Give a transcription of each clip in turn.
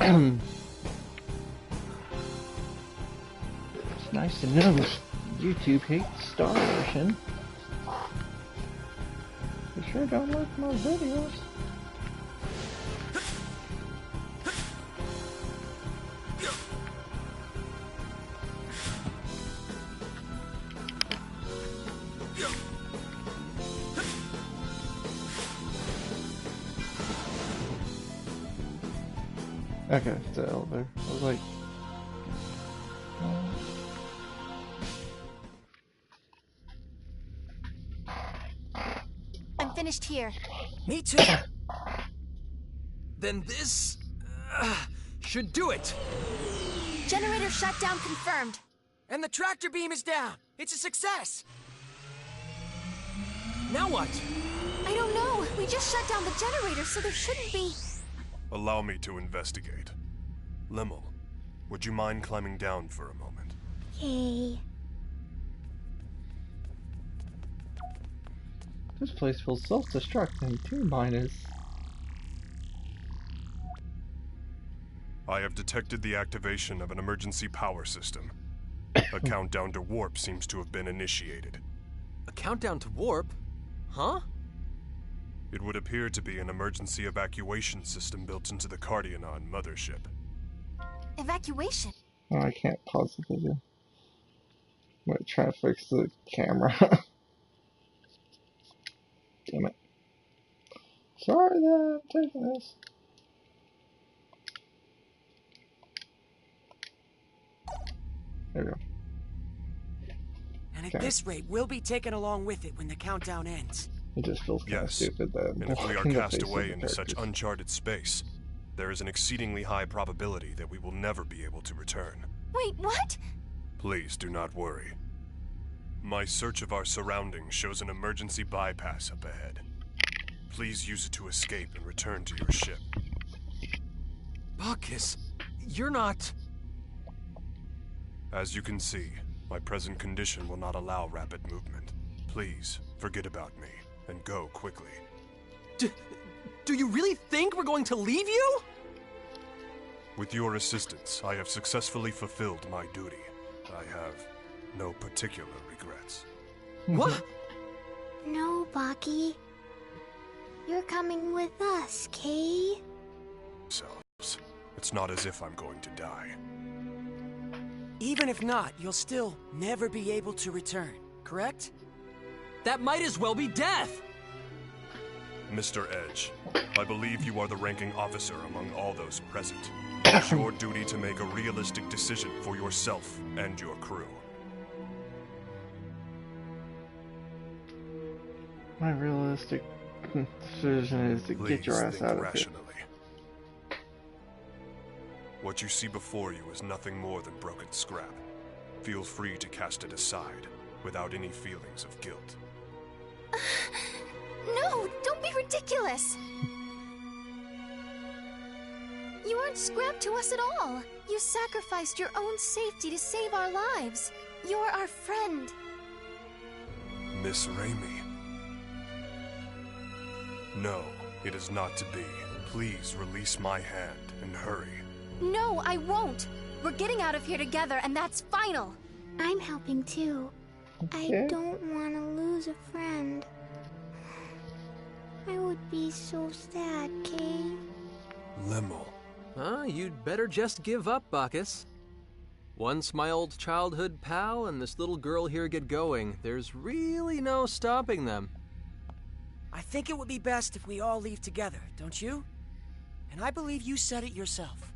It's nice to know YouTube hates Star Ocean. They sure don't like my videos. Okay, it's the elevator. I was like... I'm finished here. Me too. Then this... should do it. Generator shutdown confirmed. And the tractor beam is down. It's a success. Now what? I don't know. We just shut down the generator, so there shouldn't be... Allow me to investigate. Lemel, would you mind climbing down for a moment? Okay. This place feels self-destructing too, minus. I have detected the activation of an emergency power system. A countdown to warp seems to have been initiated. A countdown to warp? Huh? It would appear to be an emergency evacuation system built into the Cardionon mothership. Evacuation? Oh, I can't pause the video. I'm gonna try to fix the camera. Damn it. Sorry that I'm taking this. There we go. And at this rate, we'll be taken along with it when the countdown ends. It just feels kind of Yes, stupid that and if we are in the cast face of away the into such characters. uncharted space, there is an exceedingly high probability that we will never be able to return. Wait, what? Please do not worry. My search of our surroundings shows an emergency bypass up ahead. Please use it to escape and return to your ship. Bacchus, you're not... As you can see, my present condition will not allow rapid movement. Please, forget about me, and go quickly. Do you really think we're going to leave you? With your assistance, I have successfully fulfilled my duty. I have no particular regrets. What? No, Baki. You're coming with us, Kay. So, it's not as if I'm going to die. Even if not, you'll still never be able to return, correct? That might as well be death! Mr. Edge, I believe you are the ranking officer among all those present. It's your duty to make a realistic decision for yourself and your crew. My realistic decision is to get your ass think out of here. rationally. What you see before you is nothing more than broken scrap. Feel free to cast it aside, without any feelings of guilt. No, don't be ridiculous. You aren't scrap to us at all. You sacrificed your own safety to save our lives. You're our friend. Miss Raimi. No, it is not to be. Please release my hand and hurry. No, I won't. We're getting out of here together, and that's final. I'm helping too. Okay. I don't want to lose a friend. I would be so sad, Kay. Lemel. You'd better just give up, Bacchus. Once my old childhood pal and this little girl here get going, there's really no stopping them. I think it would be best if we all leave together, don't you? And I believe you said it yourself.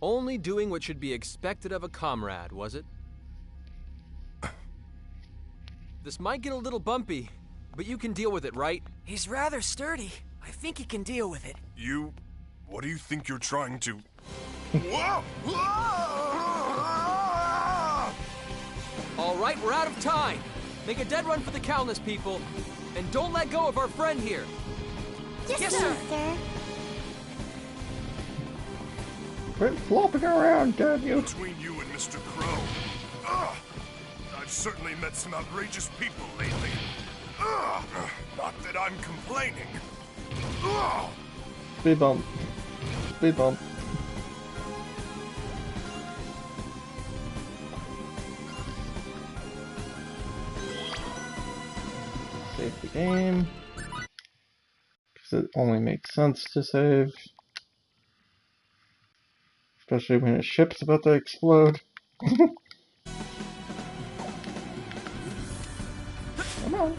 Only doing what should be expected of a comrade, was it? This might get a little bumpy, but you can deal with it, right? He's rather sturdy. I think he can deal with it. You... what do you think you're trying to... Whoa! All right, we're out of time. Make a dead run for the countless people, and don't let go of our friend here. Yes, Sir. Quit flopping around, damn you. Between you and Mr. Crow. Ugh. I've certainly met some outrageous people lately. Ugh. Not that I'm complaining. Ugh. Speed bump. Speed bump. game. Because it only makes sense to save. Especially when a ship's about to explode. Come on.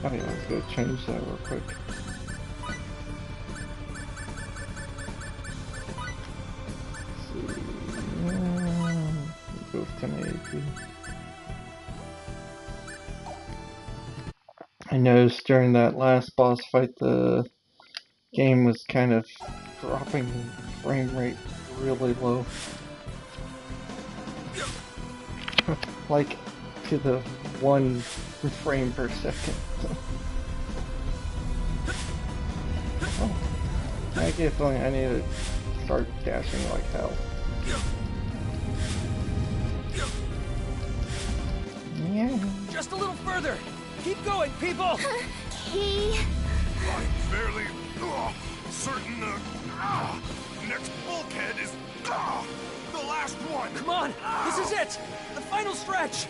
Oh yeah, let's go change that real quick. Let's go with 1080p. I noticed during that last boss fight the game was kind of dropping frame rate really low. Like to the 1 frame per second. Oh, I get a feeling I need to start dashing like hell. Yeah. Just a little further! Keep going, people! Okay. I'm fairly certain the next bulkhead is the last one. Come on! This is it! The final stretch!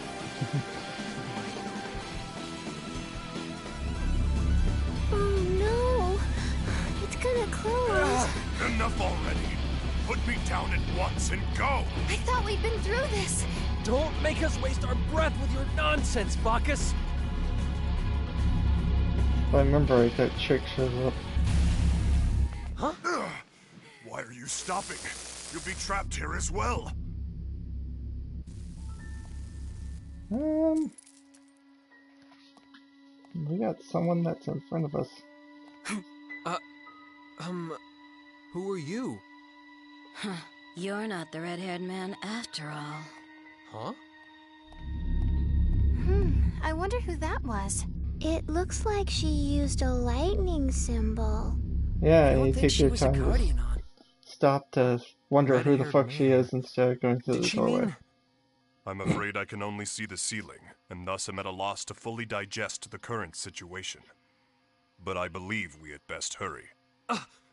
Oh no. It's gonna close. Enough already. Put me down at once and go. I thought we'd been through this. Don't make us waste our breath with your nonsense, Bacchus! If I remember right, that chick shows up. Huh? Why are you stopping? You'll be trapped here as well. We got someone that's in front of us. Who are you? Huh. You're not the red-haired man after all. Huh? I wonder who that was. It looks like she used a lightning symbol. Yeah, I and don't you think take she your was a time to guardian on. stop to wonder who the Red-haired fuck she man. is instead of going through Did the she doorway. mean? I'm afraid I can only see the ceiling, and thus am at a loss to fully digest the current situation. But I believe we had best hurry.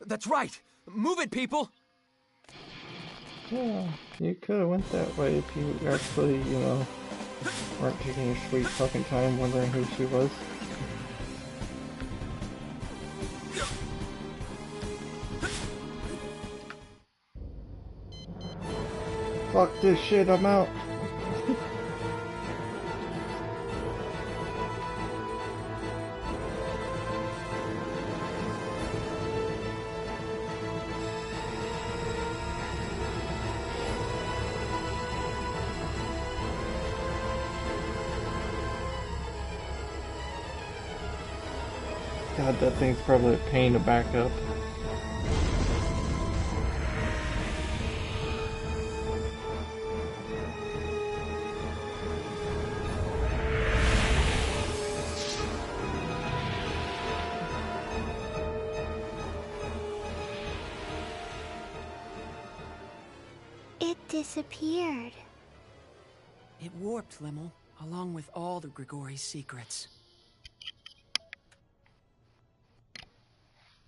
That's right! Move it, people! Yeah, you could have went that way if you actually, you know, weren't taking your sweet fucking time wondering who she was. Fuck this shit, I'm out. God, that thing's probably a pain to back up. It disappeared. It warped, Limmel, along with all the Grigori's secrets.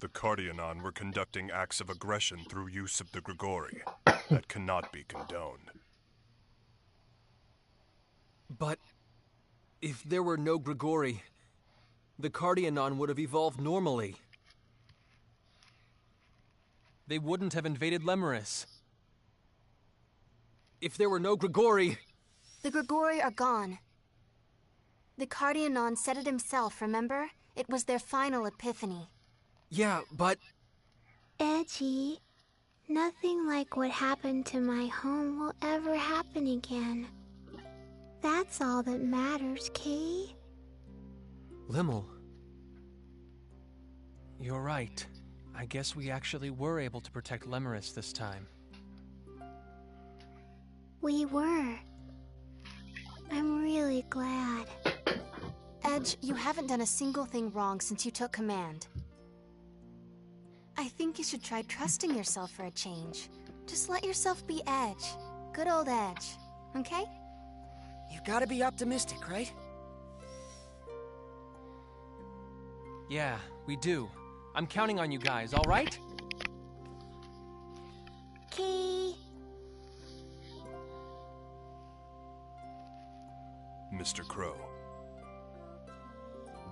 The Cardianon were conducting acts of aggression through use of the Grigori. That cannot be condoned. But if there were no Grigori, the Cardianon would have evolved normally. They wouldn't have invaded Lemuris. If there were no Grigori... The Grigori are gone. The Cardianon said it himself, remember? It was their final epiphany. Yeah, but... Edgy. Nothing like what happened to my home will ever happen again. That's all that matters, Kay. Limmel... You're right. I guess we actually were able to protect Lemuris this time. We were. I'm really glad. Edge, you haven't done a single thing wrong since you took command. I think you should try trusting yourself for a change. Just let yourself be Edge. Good old Edge. Okay? You've got to be optimistic, right? Yeah, we do. I'm counting on you guys, all right? Kay. Mr. Crow,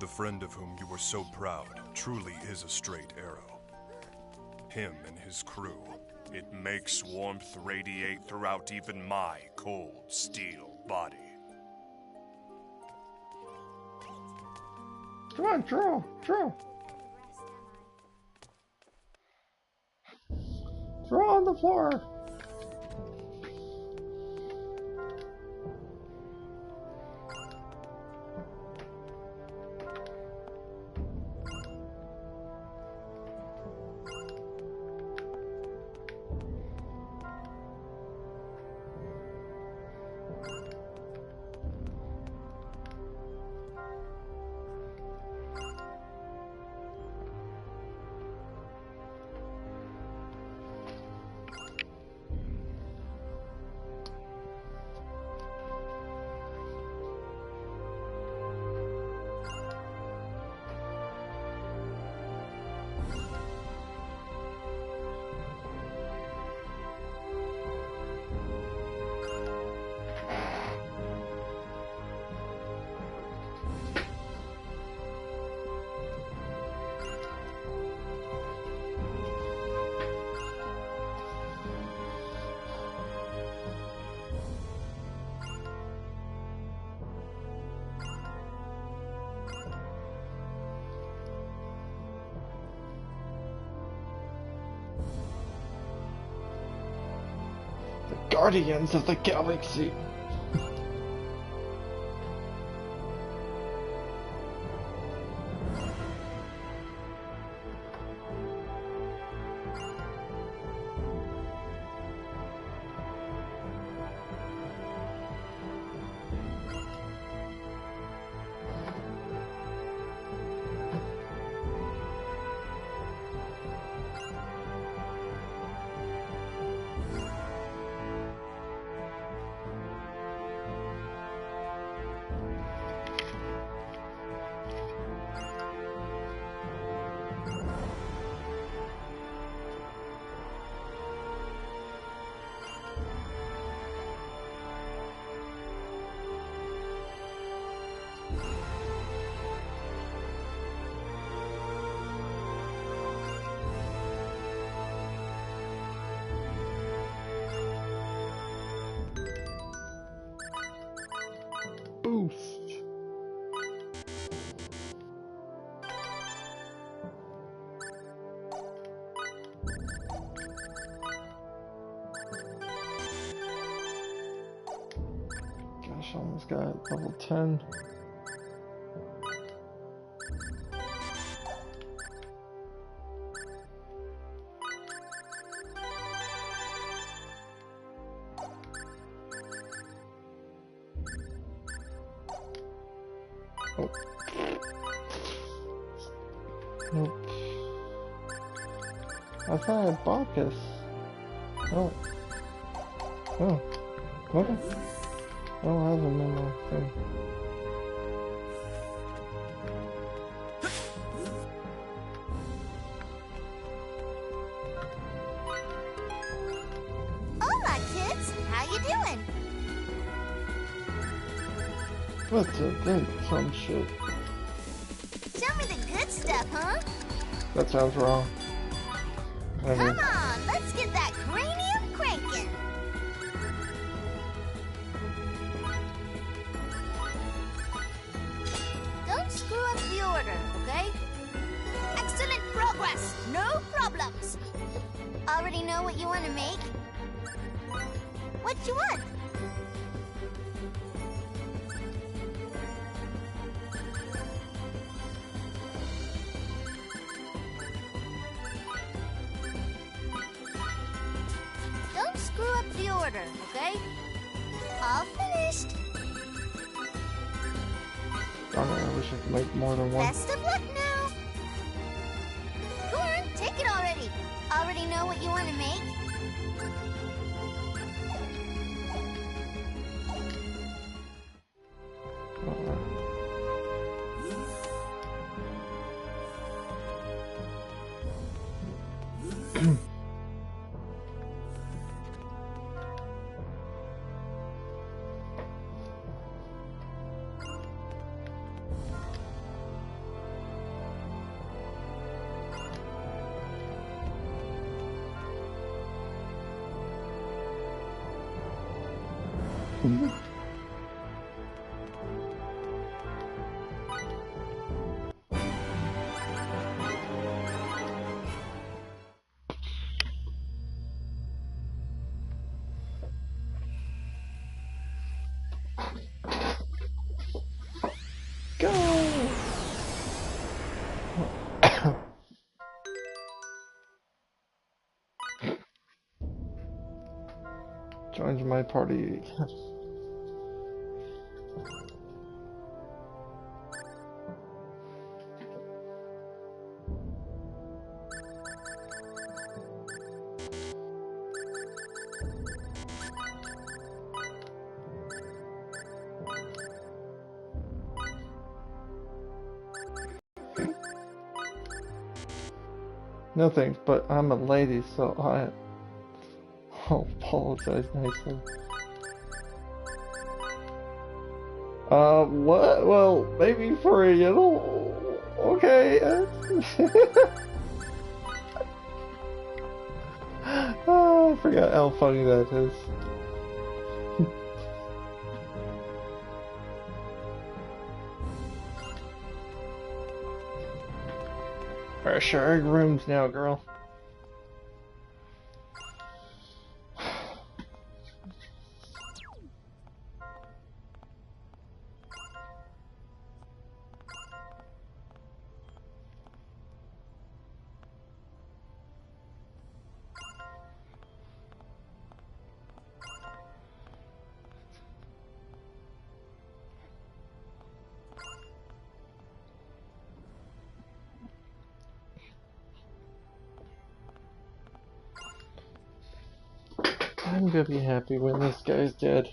the friend of whom you were so proud truly is a straight arrow. Him and his crew. It makes warmth radiate throughout even my cold steel body. Come on, draw, draw. Draw on the floor. Guardians of the Galaxy. Boost. Gosh, almost got level 10. Oh. Nope. I thought I had Bacchus. Oh. Oh. Okay. I don't have him in my thing. Hola, kids! How you doing? What's a good some shit? Show me the good stuff, huh? That sounds wrong. Come on, let's get that cranium cranking. Don't screw up the order, okay? Excellent progress, no problems. Already know what you want to make? What you want? Don't screw up the order, okay? All finished. Darn it, I wish I could make more than one. Best of luck now. Go on, take it already. Already know what you want to make? Go! Joins my party. No thanks, but I'm a lady, so I'll apologize nicely. What? Well, maybe for a little. Okay. Oh, I forgot how funny that is. We're sharing rooms now, girl. I'm gonna be happy when this guy's dead.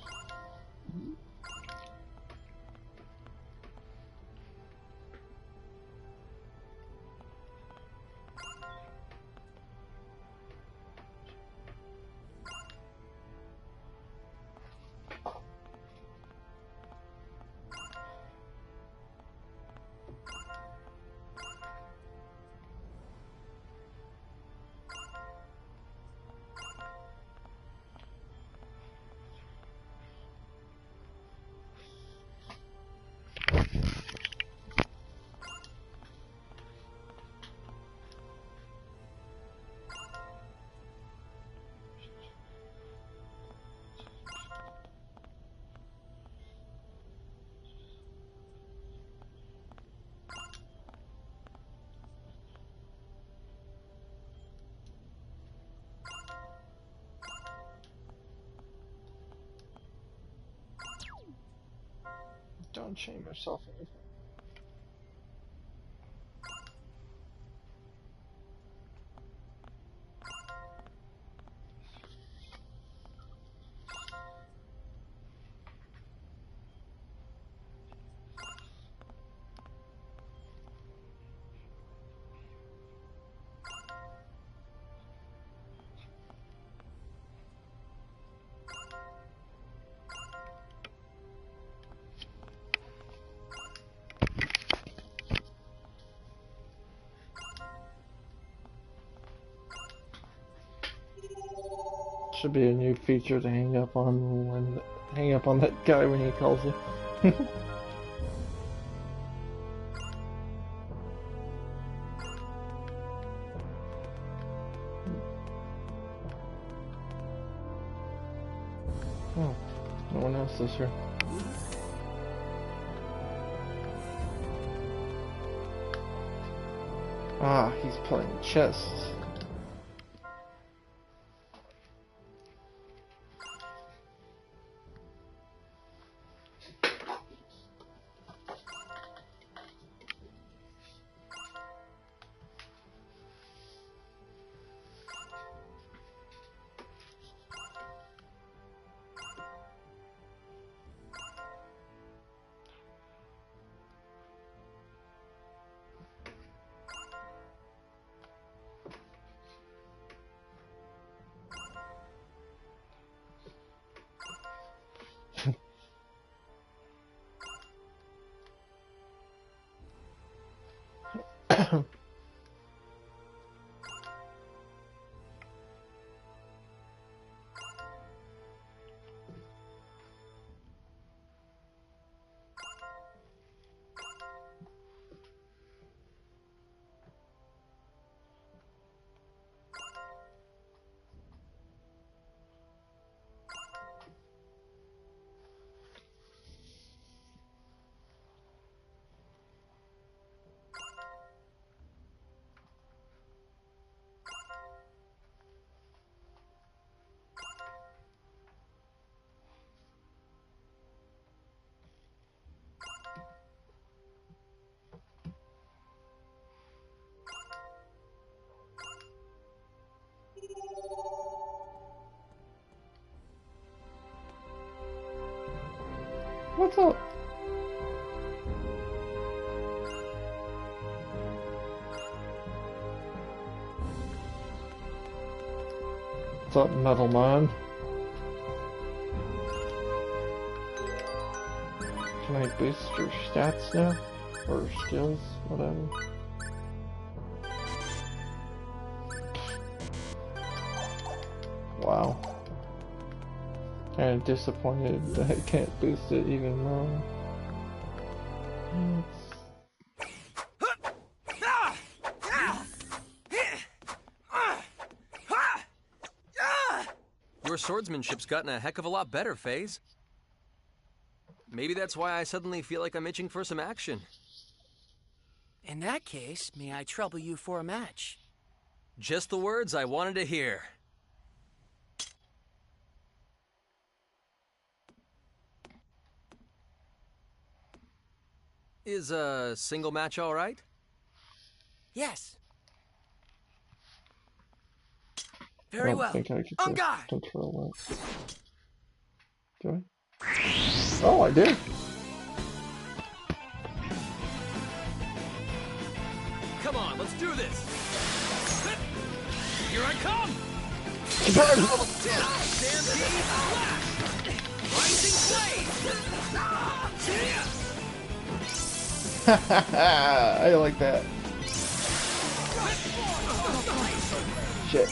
Don't shame yourself or anything. Should be a new feature to hang up on that guy when he calls you. Oh, no one else is here. Ah, he's playing chess. What's up? What's up, Metal Man? Can I boost your stats now? Or skills, whatever. Wow. Kinda disappointed that I can't boost it even more. Your swordsmanship's gotten a heck of a lot better, FaZe. Maybe that's why I suddenly feel like I'm itching for some action. In that case, may I trouble you for a match? Just the words I wanted to hear. Is a single match all right? Yes. Very well. I don't think I could On just guard! control it. Do I? Oh, I did. Come on, let's do this! Here I come! Stampede Flash! Rising Blade! I like that. Shit.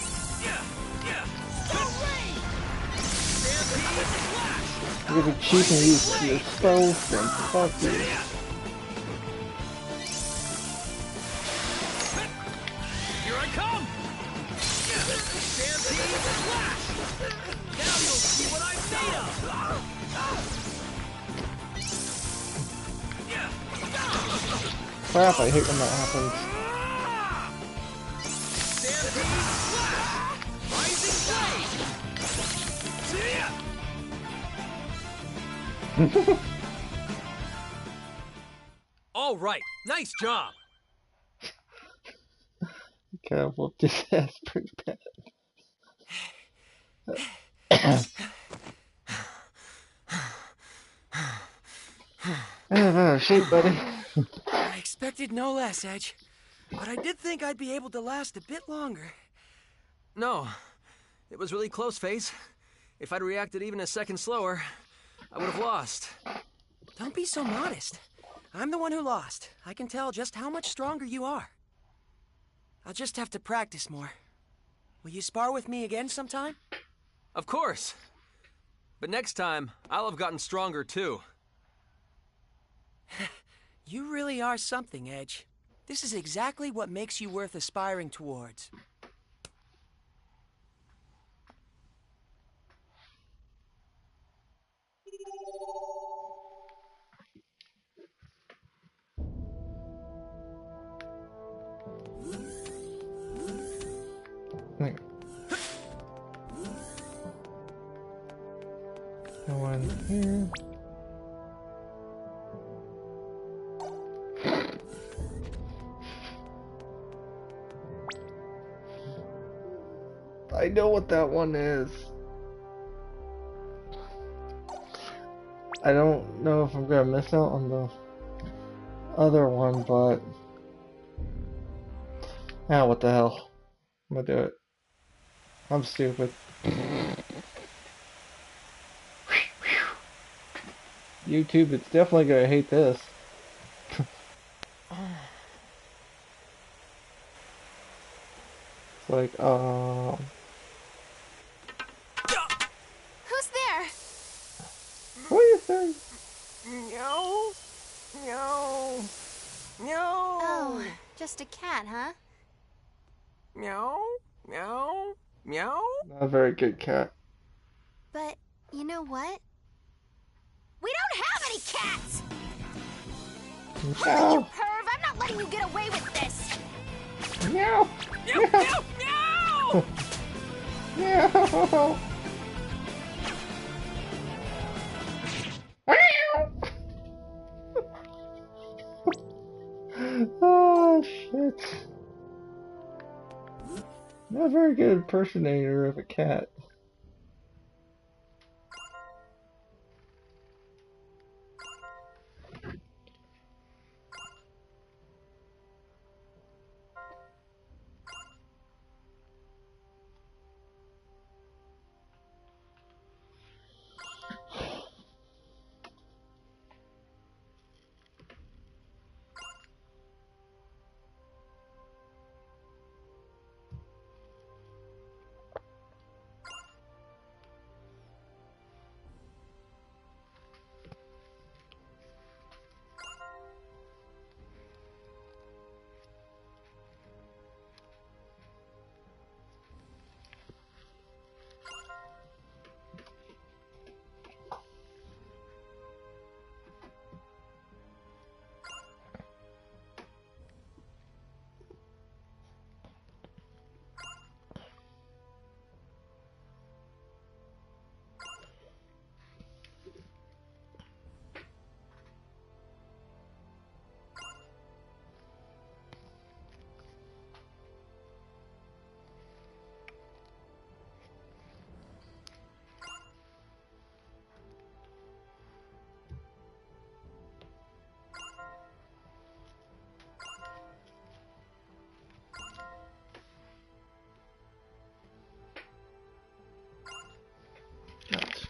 You're gonna be cheap and use your spells, then fuck you. Here I come! Stampede Flash! Now you'll see what I'm made of! Crap, I hate when that happens. Stampede Flash! Rising Blade! All right, nice job. Okay, I whooped his ass pretty bad. Shape, buddy. I expected no less, Edge. But I did think I'd be able to last a bit longer. No, it was really close, FaZe. If I'd reacted even a second slower, I would have lost. Don't be so modest. I'm the one who lost. I can tell just how much stronger you are. I'll just have to practice more. Will you spar with me again sometime? Of course. But next time, I'll have gotten stronger too. You really are something, Edge. This is exactly what makes you worth aspiring towards. No one here. I know what that one is. I don't know if I'm gonna miss out on the other one, but what the hell? I'm gonna do it. I'm stupid. YouTube, it's definitely gonna hate this. It's like, Who's there? what do you think? No. No. No. Oh, just a cat, huh? Meow. Meow. Meow. Not a very good cat. But you know what? We don't have any cats! Really, you perv? I'm not letting you get away with this! Meow! Meow. Meow. Meow. Meow! Oh shit. Not a very good impersonator of a cat.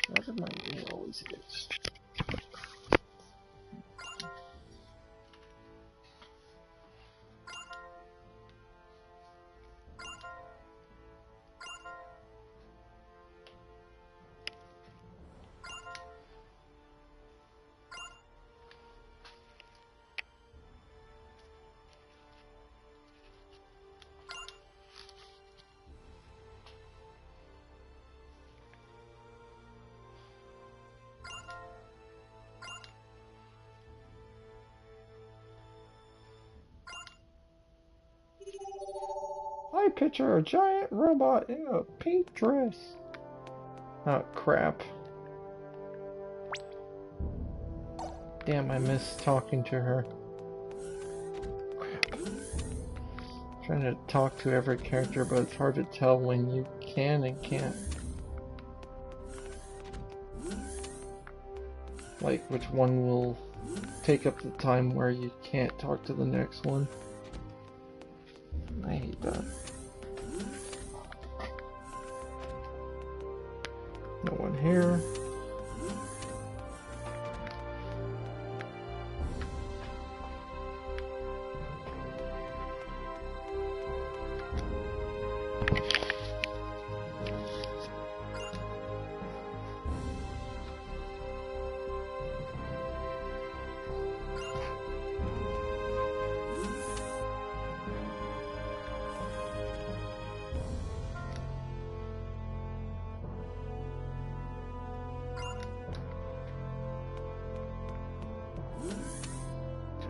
Why did my knee always itch? I picture a giant robot in a pink dress. Oh, crap. Damn, I miss talking to her. Crap. Trying to talk to every character, but it's hard to tell when you can and can't. Like, which one will take up the time where you can't talk to the next one. I hate that. No one here.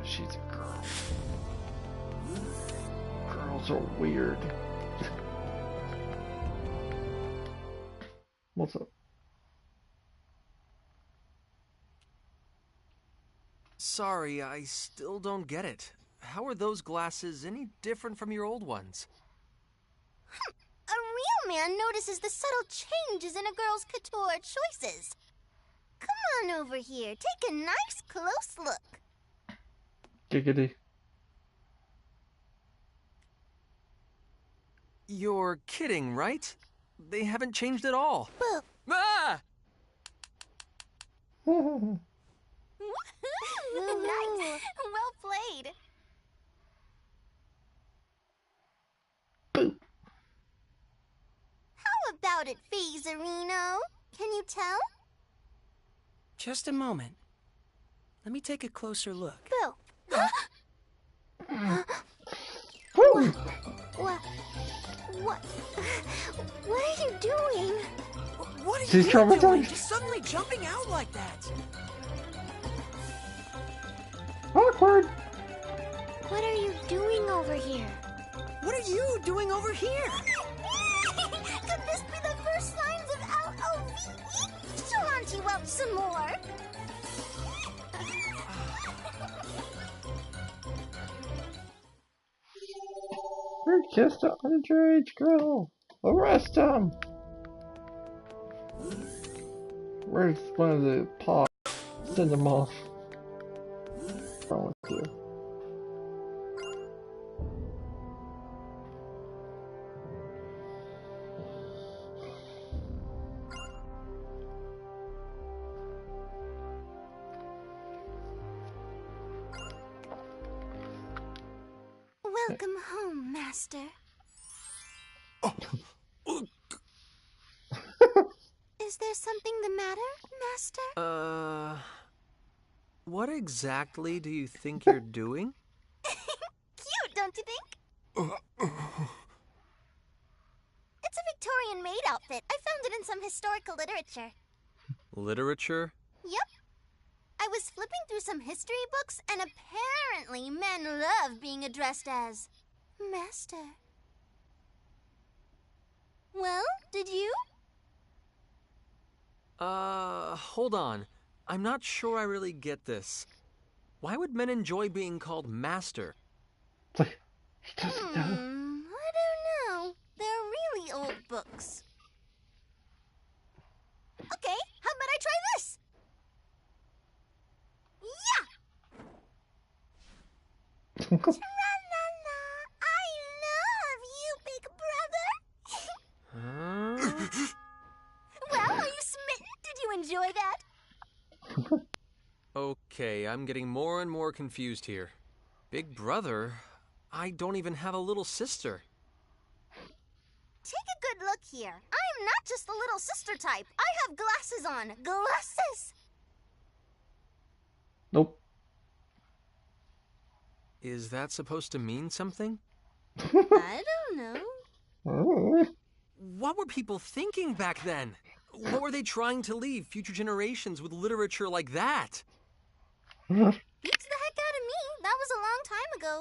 She's a girl. Girls are weird. What's up? Sorry, I still don't get it. How are those glasses any different from your old ones? A real man notices the subtle changes in a girl's couture choices. Come on over here. Take a nice close look. Giggity. You're kidding, right? They haven't changed at all. Well, Ah! nice. Well played. How about it, Phasarino? Can you tell? Just a moment. Let me take a closer look. Boo. What? What are you doing? What are She's you doing? traumatized. Just suddenly jumping out like that. Awkward. What are you doing over here? What are you doing over here? Could this be the first signs of LOVE? Shallant you out some more. We're just an underage girl. Arrest him. Where's one of the paws? Send them off. What's wrong with you? Welcome home, Master. Is there something the matter, Master? What exactly do you think you're doing? Cute, don't you think? It's a Victorian maid outfit. I found it in some historical literature. Literature? Yep. I was flipping through some history books, and apparently men love being addressed as Master. Well, did you? Hold on. I'm not sure I really get this. Why would men enjoy being called master? It's like, he doesn't know. I don't know. They're really old books. Okay, how about I try this? Yeah! Tra-la-la, I love you, big brother. Huh? Well, are you smitten? Did you Okay, I'm getting more and more confused here. Big brother? I don't even have a little sister. Take a good look here. I'm not just the little sister type. I have glasses on. Glasses! Nope. Is that supposed to mean something? I don't know. Oh. What were people thinking back then? What were they trying to leave future generations with literature like that? Beats the heck out of me. That was a long time ago.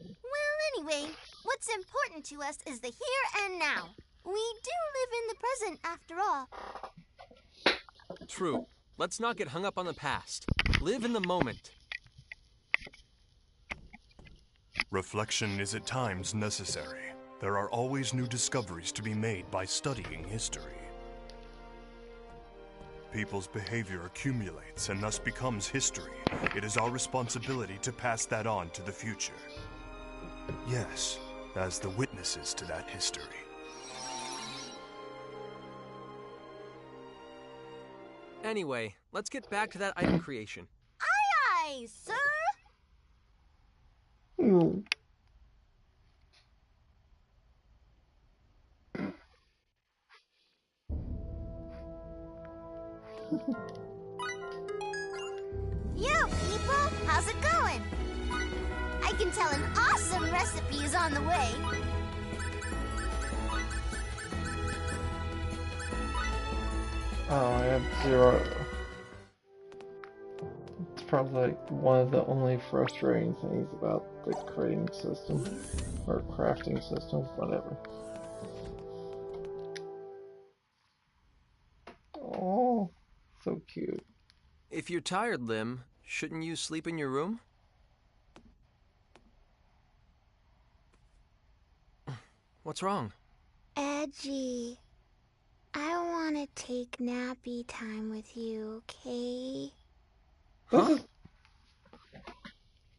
Well, anyway, what's important to us is the here and now. We do live in the present, after all. True. Let's not get hung up on the past. Live in the moment. Reflection is at times necessary. There are always new discoveries to be made by studying history. People's behavior accumulates and thus becomes history. It is our responsibility to pass that on to the future. Yes, as the witnesses to that history. Anyway, let's get back to that item creation. Aye, aye, sir! Hmm. Yo, people, how's it going? I can tell an awesome recipe is on the way. Oh, I have 0. It's probably like one of the only frustrating things about the creating system, or crafting system, whatever. Oh, so cute. If you're tired, Lim, shouldn't you sleep in your room? What's wrong? Edgy. I want to take nappy time with you, okay? Huh?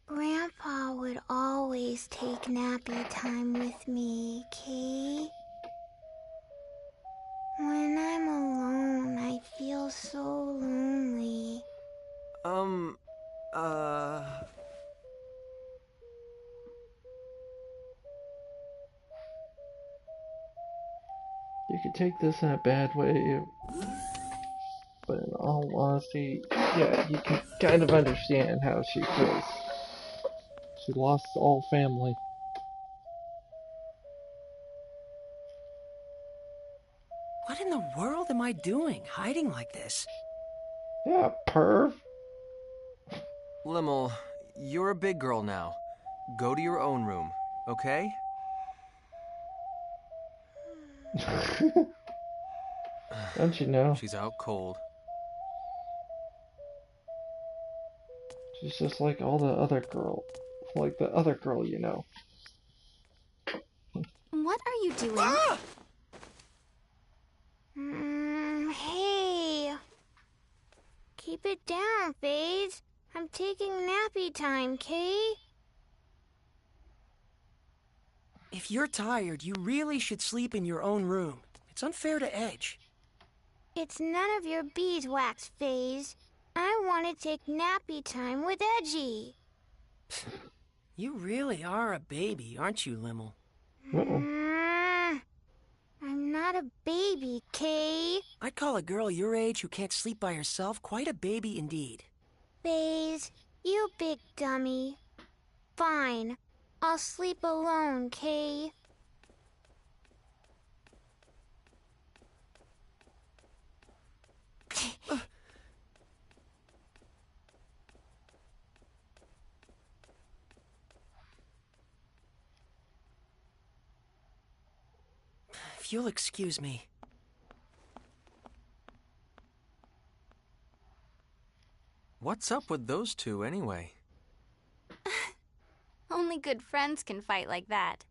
Grandpa would always take nappy time with me, okay? When I'm alone, I feel so lonely. You could take this in a bad way, but in all honesty, yeah, you can kind of understand how she feels. She lost all family. What in the world am I doing, hiding like this? Yeah, perv. Limmel, you're a big girl now. Go to your own room, okay? Don't you know? She's out cold. She's just like all the other girl. Like the other girl you know. What are you doing? Ah! Hey. Keep it down, FaZe. I'm taking nappy time, Kay? If you're tired, you really should sleep in your own room. It's unfair to Edge. It's none of your beeswax, FaZe. I want to take nappy time with Edgy. You really are a baby, aren't you, Limmel? I'm not a baby, Kay. I'd call a girl your age who can't sleep by herself quite a baby indeed. FaZe, you big dummy. Fine. I'll sleep alone, Kay. If you'll excuse me. What's up with those two, anyway? Only good friends can fight like that.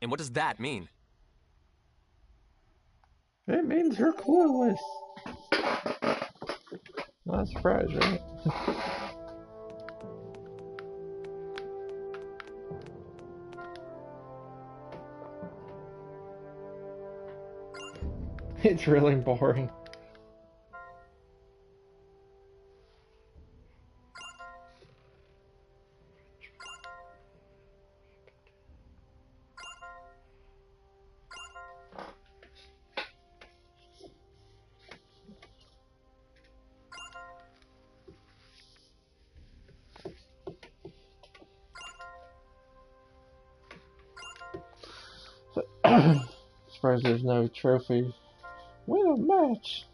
And what does that mean? It means you're clueless. Not surprised, right? It's really boring. Surprised there's no trophy. Win a match!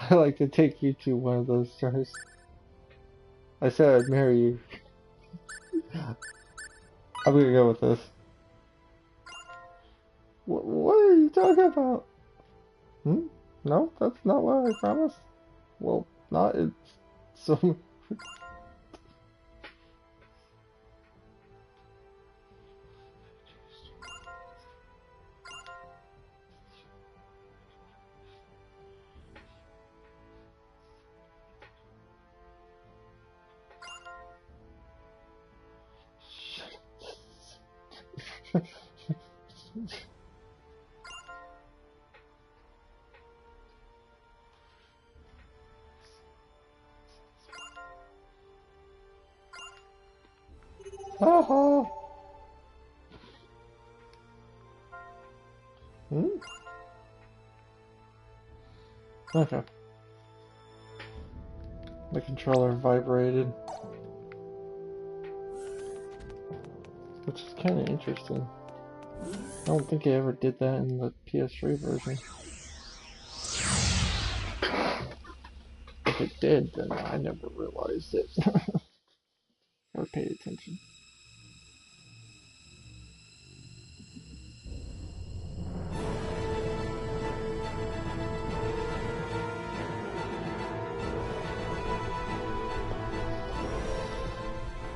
I like to take you to one of those stars. I said I'd marry you. I'm gonna go with this. What are you talking about? No, that's not what I promised. Well, not in so. Oh. Okay. The controller vibrated, which is kind of interesting. I don't think I ever did that in the PS3 version. If it did, then I never realized it or paid attention.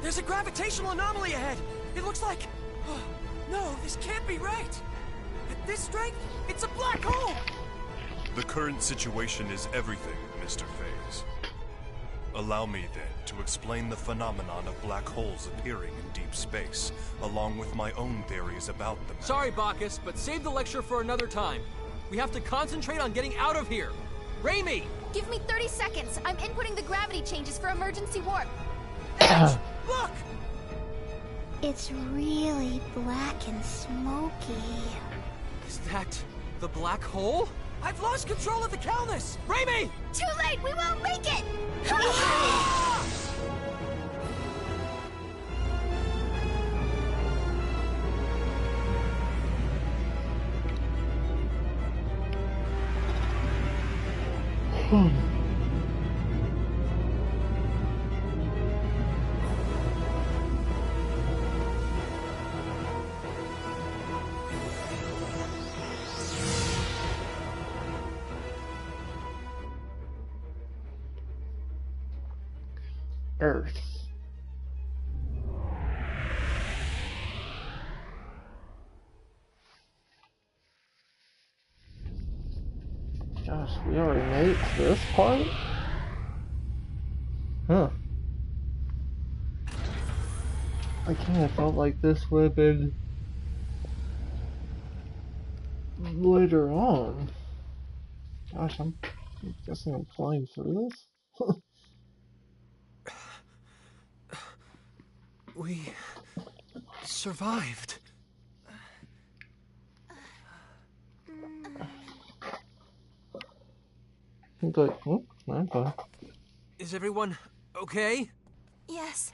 There's a gravitational anomaly ahead! It looks like... Oh, no, this can't be right! At this strength, it's a black hole! The current situation is everything, Mr. Phase. Allow me, then, to explain the phenomenon of black holes appearing in deep space, along with my own theories about them. Sorry, Bacchus, but save the lecture for another time. We have to concentrate on getting out of here. Raimi! Give me 30 seconds. I'm inputting the gravity changes for emergency warp. Edge! Look! It's really black and smoky. Is that the black hole? I've lost control of the Calnus! Raimi! Too late! We won't make it! Earth. Gosh, we already made it to this part? Huh. I kinda felt like this would have been later on. Gosh, I'm guessing I'm flying through this? We survived. He's like, oh, I'm fine. Is everyone okay? Yes,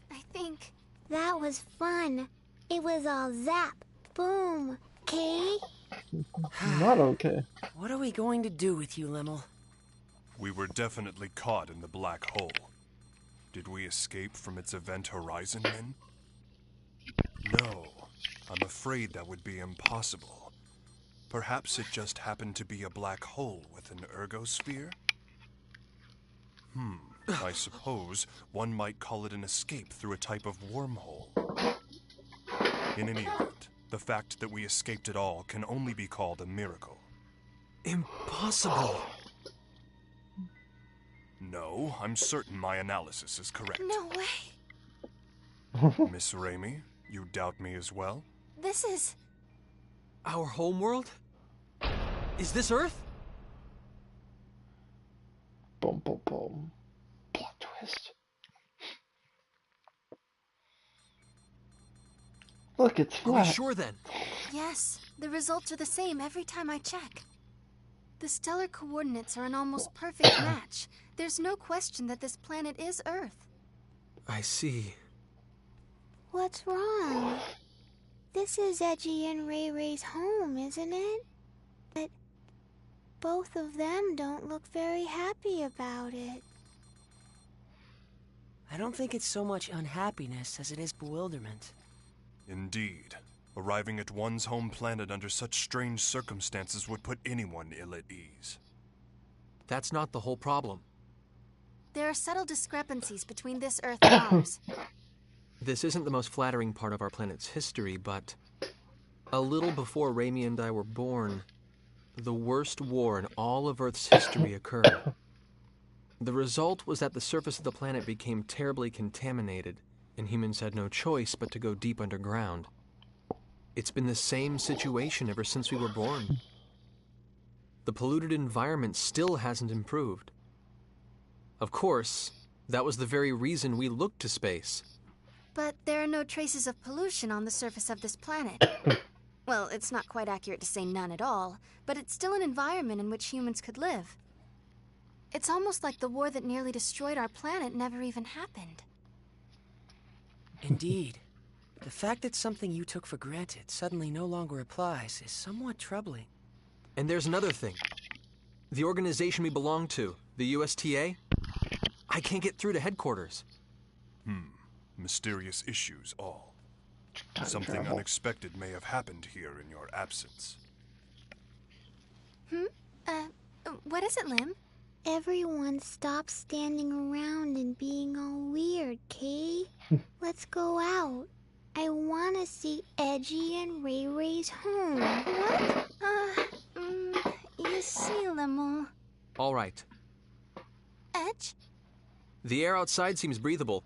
I think. That was fun. It was all zap, boom, okay? Not okay. What are we going to do with you, Limmel? We were definitely caught in the black hole. Did we escape from its event horizon, then? No, I'm afraid that would be impossible. Perhaps it just happened to be a black hole with an ergosphere? I suppose one might call it an escape through a type of wormhole. In any event, the fact that we escaped at all can only be called a miracle. Impossible. No, I'm certain my analysis is correct. No way. Miss Raimi, you doubt me as well? This is... Our homeworld? Is this Earth? Boom, boom, boom. Plot twist. Look, it's Are we flat. sure then? Yes, the results are the same every time I check. The stellar coordinates are an almost perfect match. There's no question that this planet is Earth. I see. What's wrong? This is Edgy and Ray Ray's home, isn't it? But both of them don't look very happy about it. I don't think it's so much unhappiness as it is bewilderment. Indeed. Arriving at one's home planet under such strange circumstances would put anyone ill at ease. That's not the whole problem. There are subtle discrepancies between this Earth and ours. This isn't the most flattering part of our planet's history, but a little before Raimi and I were born, the worst war in all of Earth's history occurred. The result was that the surface of the planet became terribly contaminated, and humans had no choice but to go deep underground. It's been the same situation ever since we were born. The polluted environment still hasn't improved. Of course, that was the very reason we looked to space. But there are no traces of pollution on the surface of this planet. Well, it's not quite accurate to say none at all, but it's still an environment in which humans could live. It's almost like the war that nearly destroyed our planet never even happened. Indeed. The fact that something you took for granted suddenly no longer applies is somewhat troubling. And there's another thing. The organization we belong to, the USTA, I can't get through to headquarters. Mysterious issues all. Time Something travel. unexpected may have happened here in your absence. What is it, Lim? Everyone stop standing around and being all weird, Kay? Let's go out. I want to see Edgy and Ray Ray's home. What? You see, Limmel. All right. Edge? The air outside seems breathable.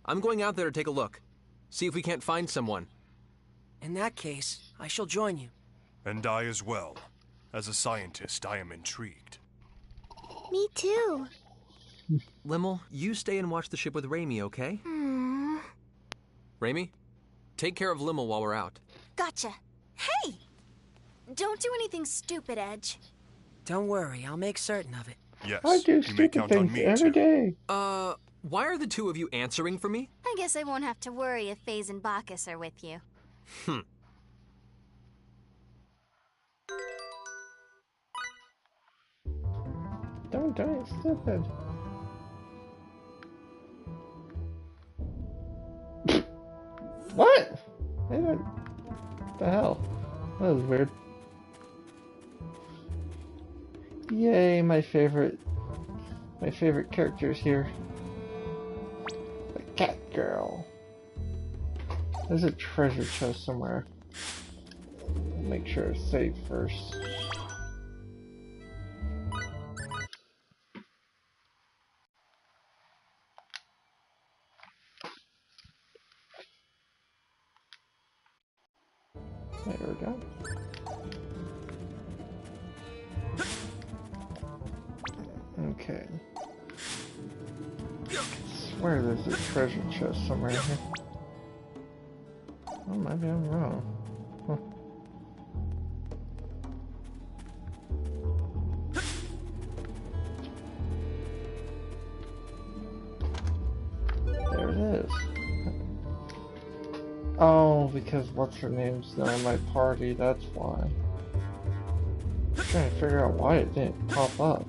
I'm going out there to take a look. See if we can't find someone. In that case, I shall join you. And I as well. As a scientist, I am intrigued. Me too. Limmel, you stay and watch the ship with Raimi, okay? Raimi, take care of Limmel while we're out. Gotcha. Hey! Don't do anything stupid, Edge. Don't worry, I'll make certain of it. Yes, I do you may stupid count on things me every too. day. Why are the two of you answering for me? I guess I won't have to worry if Faze and Bacchus are with you. Don't do it, stupid. What? What the hell? That was weird. Yay, my favorite characters here. The cat girl. There's a treasure chest somewhere. I'll make sure it's safe first. There we go. Okay. I swear there's a treasure chest somewhere here. Oh, maybe I'm wrong. Huh. There it is. Oh, because what's her name's not in my party, that's why. I'm trying to figure out why it didn't pop up.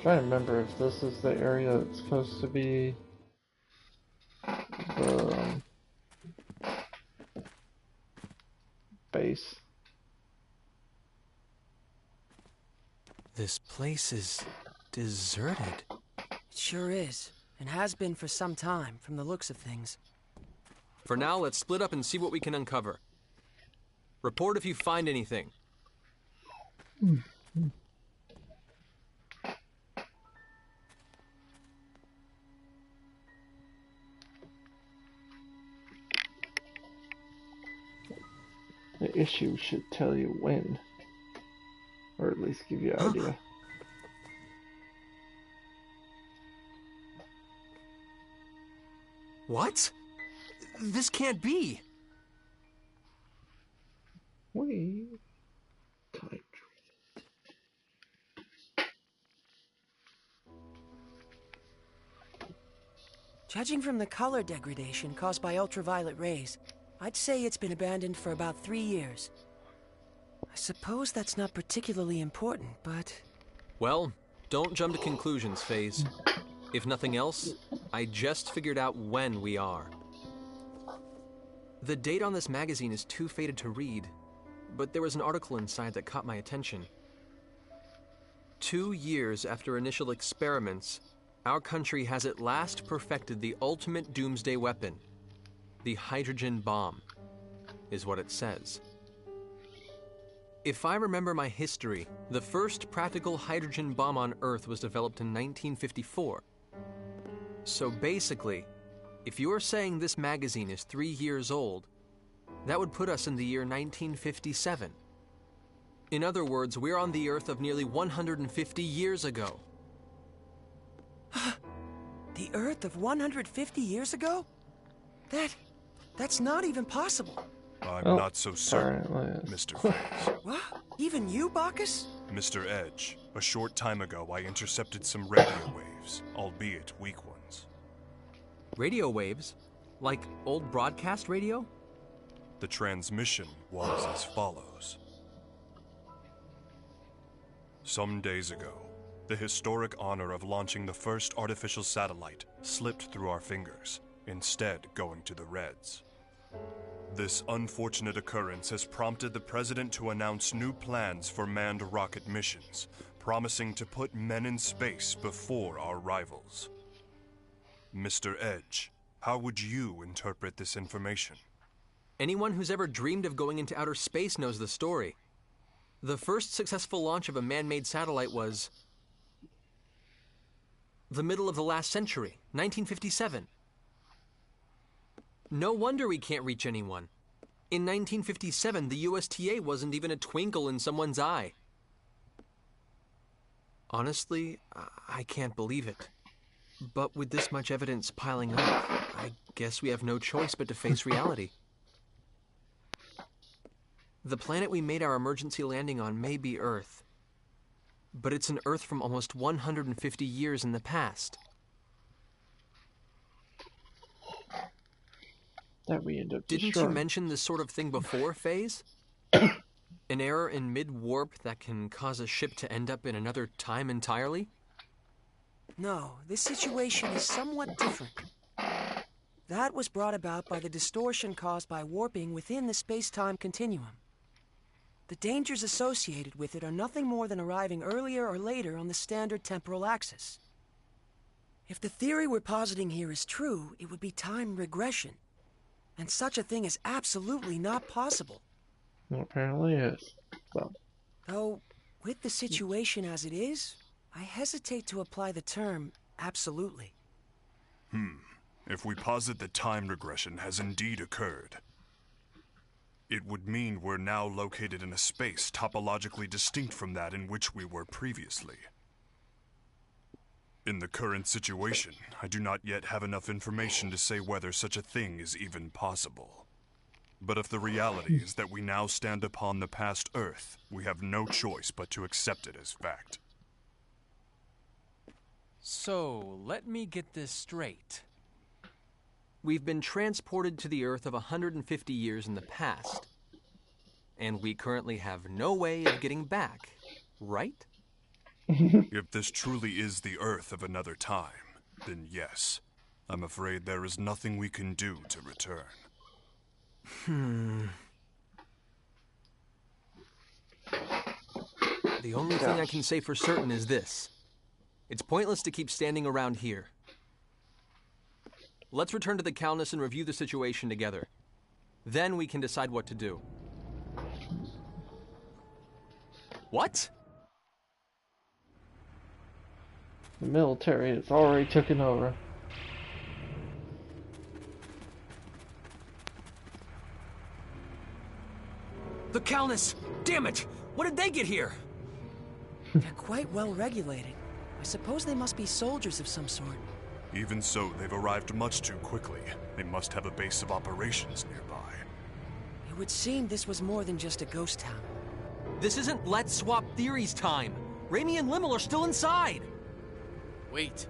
Trying to remember if this is the area that's supposed to be the base. This place is deserted. It sure is, and has been for some time, from the looks of things. For now, let's split up and see what we can uncover. Report if you find anything. The issue should tell you when. Or at least give you an idea. What? This can't be. We time. Judging from the color degradation caused by ultraviolet rays, I'd say it's been abandoned for about 3 years. I suppose that's not particularly important, but... Well, don't jump to conclusions, Faze. If nothing else, I just figured out when we are. The date on this magazine is too faded to read, but there was an article inside that caught my attention. 2 years after initial experiments, our country has at last perfected the ultimate doomsday weapon. The hydrogen bomb, is what it says. If I remember my history, the first practical hydrogen bomb on Earth was developed in 1954. So basically, if you're saying this magazine is 3 years old, that would put us in the year 1957. In other words, we're on the Earth of nearly 150 years ago. The Earth of 150 years ago? That's not even possible. I'm not so certain, apparently. Mr. Faze. What? Even you, Bacchus? Mr. Edge, a short time ago I intercepted some radio waves, albeit weak ones. Radio waves? Like old broadcast radio? The transmission was as follows. Some days ago, the historic honor of launching the first artificial satellite slipped through our fingers, instead going to the Reds. This unfortunate occurrence has prompted the President to announce new plans for manned rocket missions, promising to put men in space before our rivals. Mr. Edge, how would you interpret this information? Anyone who's ever dreamed of going into outer space knows the story. The first successful launch of a man-made satellite was the middle of the last century, 1957. No wonder we can't reach anyone. In 1957, the USTA wasn't even a twinkle in someone's eye. Honestly, I can't believe it. But with this much evidence piling up, I guess we have no choice but to face reality. The planet we made our emergency landing on may be Earth, but it's an Earth from almost 150 years in the past. That we end up Didn't destroying. you mention this sort of thing before, FaZe? An error in mid-warp that can cause a ship to end up in another time entirely? No, this situation is somewhat different. That was brought about by the distortion caused by warping within the space-time continuum. The dangers associated with it are nothing more than arriving earlier or later on the standard temporal axis. If the theory we're positing here is true, it would be time regression. And such a thing is absolutely not possible. Well, apparently it is. So. Though, with the situation as it is, I hesitate to apply the term absolutely. If we posit that time regression has indeed occurred, it would mean we're now located in a space topologically distinct from that in which we were previously. In the current situation, I do not yet have enough information to say whether such a thing is even possible. But if the reality is that we now stand upon the past Earth, we have no choice but to accept it as fact. So, let me get this straight. We've been transported to the Earth of 150 years in the past, and we currently have no way of getting back, right? If this truly is the Earth of another time, then yes. I'm afraid there is nothing we can do to return. The only thing I can say for certain is this. It's pointless to keep standing around here. Let's return to the Calnus and review the situation together. Then we can decide what to do. What? The military has already taken over. The Calnus! Damn it! What did they get here? They're quite well regulated. I suppose they must be soldiers of some sort. Even so, they've arrived much too quickly. They must have a base of operations nearby. It would seem this was more than just a ghost town. This isn't Let's Swap Theories time. Raimi and Limmel are still inside. Wait.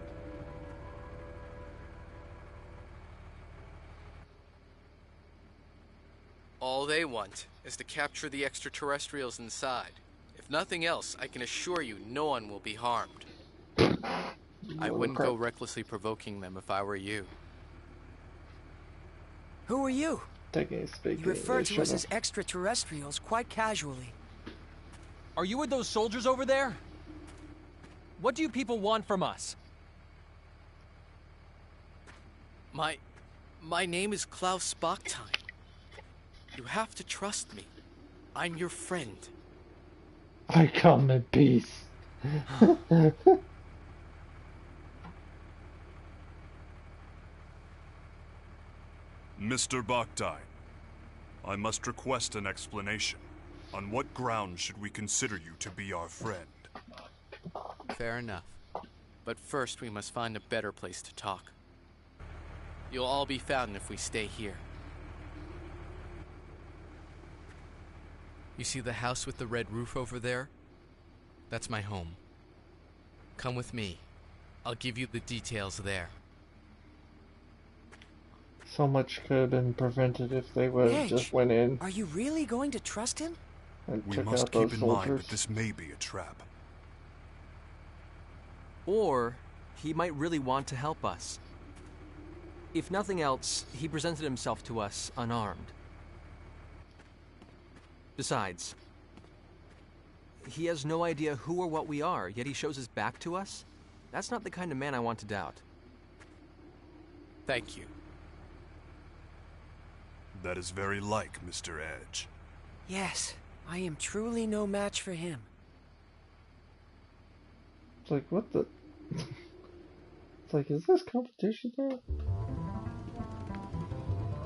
All they want is to capture the extraterrestrials inside. If nothing else, I can assure you no one will be harmed. I wouldn't go recklessly provoking them if I were you. Who are you? You You refer to us as extraterrestrials quite casually. Are you with those soldiers over there? What do you people want from us? My name is Klaus Bachstein. You have to trust me. I'm your friend. I come in peace. Mr. Bachstein, I must request an explanation. On what grounds should we consider you to be our friend? Fair enough. But first we must find a better place to talk. You'll all be found if we stay here. You see the house with the red roof over there? That's my home. Come with me. I'll give you the details there. So much could have been prevented if they would have just went in Are you really going to trust him? and We took must out those keep in mind soldiers. that this may be a trap. Or he might really want to help us. If nothing else, he presented himself to us unarmed. Besides, he has no idea who or what we are, yet he shows his back to us? That's not the kind of man I want to doubt. Thank you. That is very like Mr. Edge. Yes, I am truly no match for him. It's like, what the? It's like, is this competition there?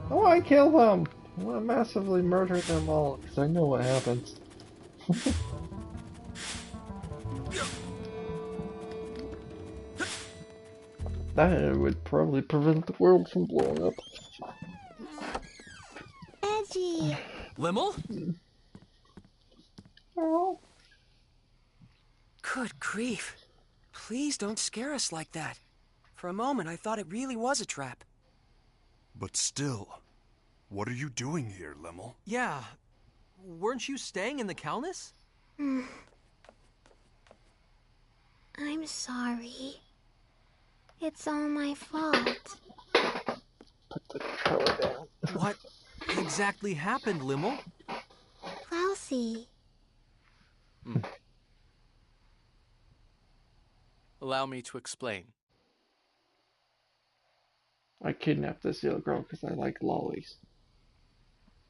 I want to kill them! I want to massively murder them all, because I know what happens. That would probably prevent the world from blowing up. Edgy! Limmel? Oh. Good grief. Please don't scare us like that. For a moment, I thought it really was a trap. But still, what are you doing here, Limmel? Yeah. Weren't you staying in the Calnus? I'm sorry. It's all my fault. Put the color down. What exactly happened, Limmel? Klausy. Allow me to explain. I kidnapped this little girl because I like lollies.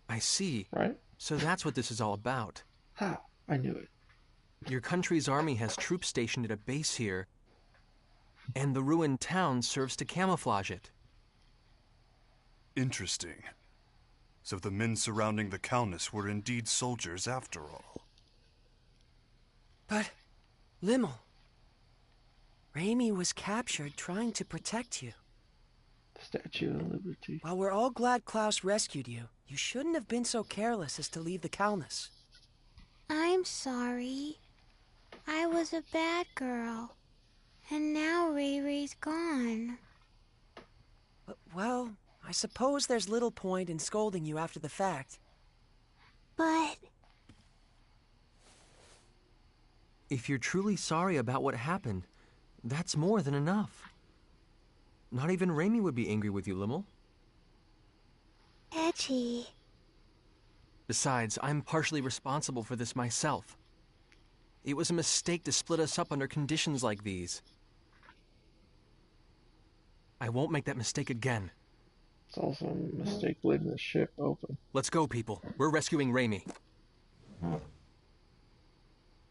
I see. Right? So that's what this is all about. Ha! I knew it. Your country's army has troops stationed at a base here, and the ruined town serves to camouflage it. Interesting. So the men surrounding the Calnus were indeed soldiers after all. But, Limmel, Raimi was captured trying to protect you. The Statue of Liberty. While we're all glad Klaus rescued you, you shouldn't have been so careless as to leave the Calnus. I'm sorry. I was a bad girl. And now Ray Ray's gone. Well, I suppose there's little point in scolding you after the fact. But If you're truly sorry about what happened, that's more than enough. Not even Raimi would be angry with you, Limmel. Edgy. Besides, I'm partially responsible for this myself. It was a mistake to split us up under conditions like these. I won't make that mistake again. It's also a mistake leaving the ship open. Let's go, people. We're rescuing Raimi.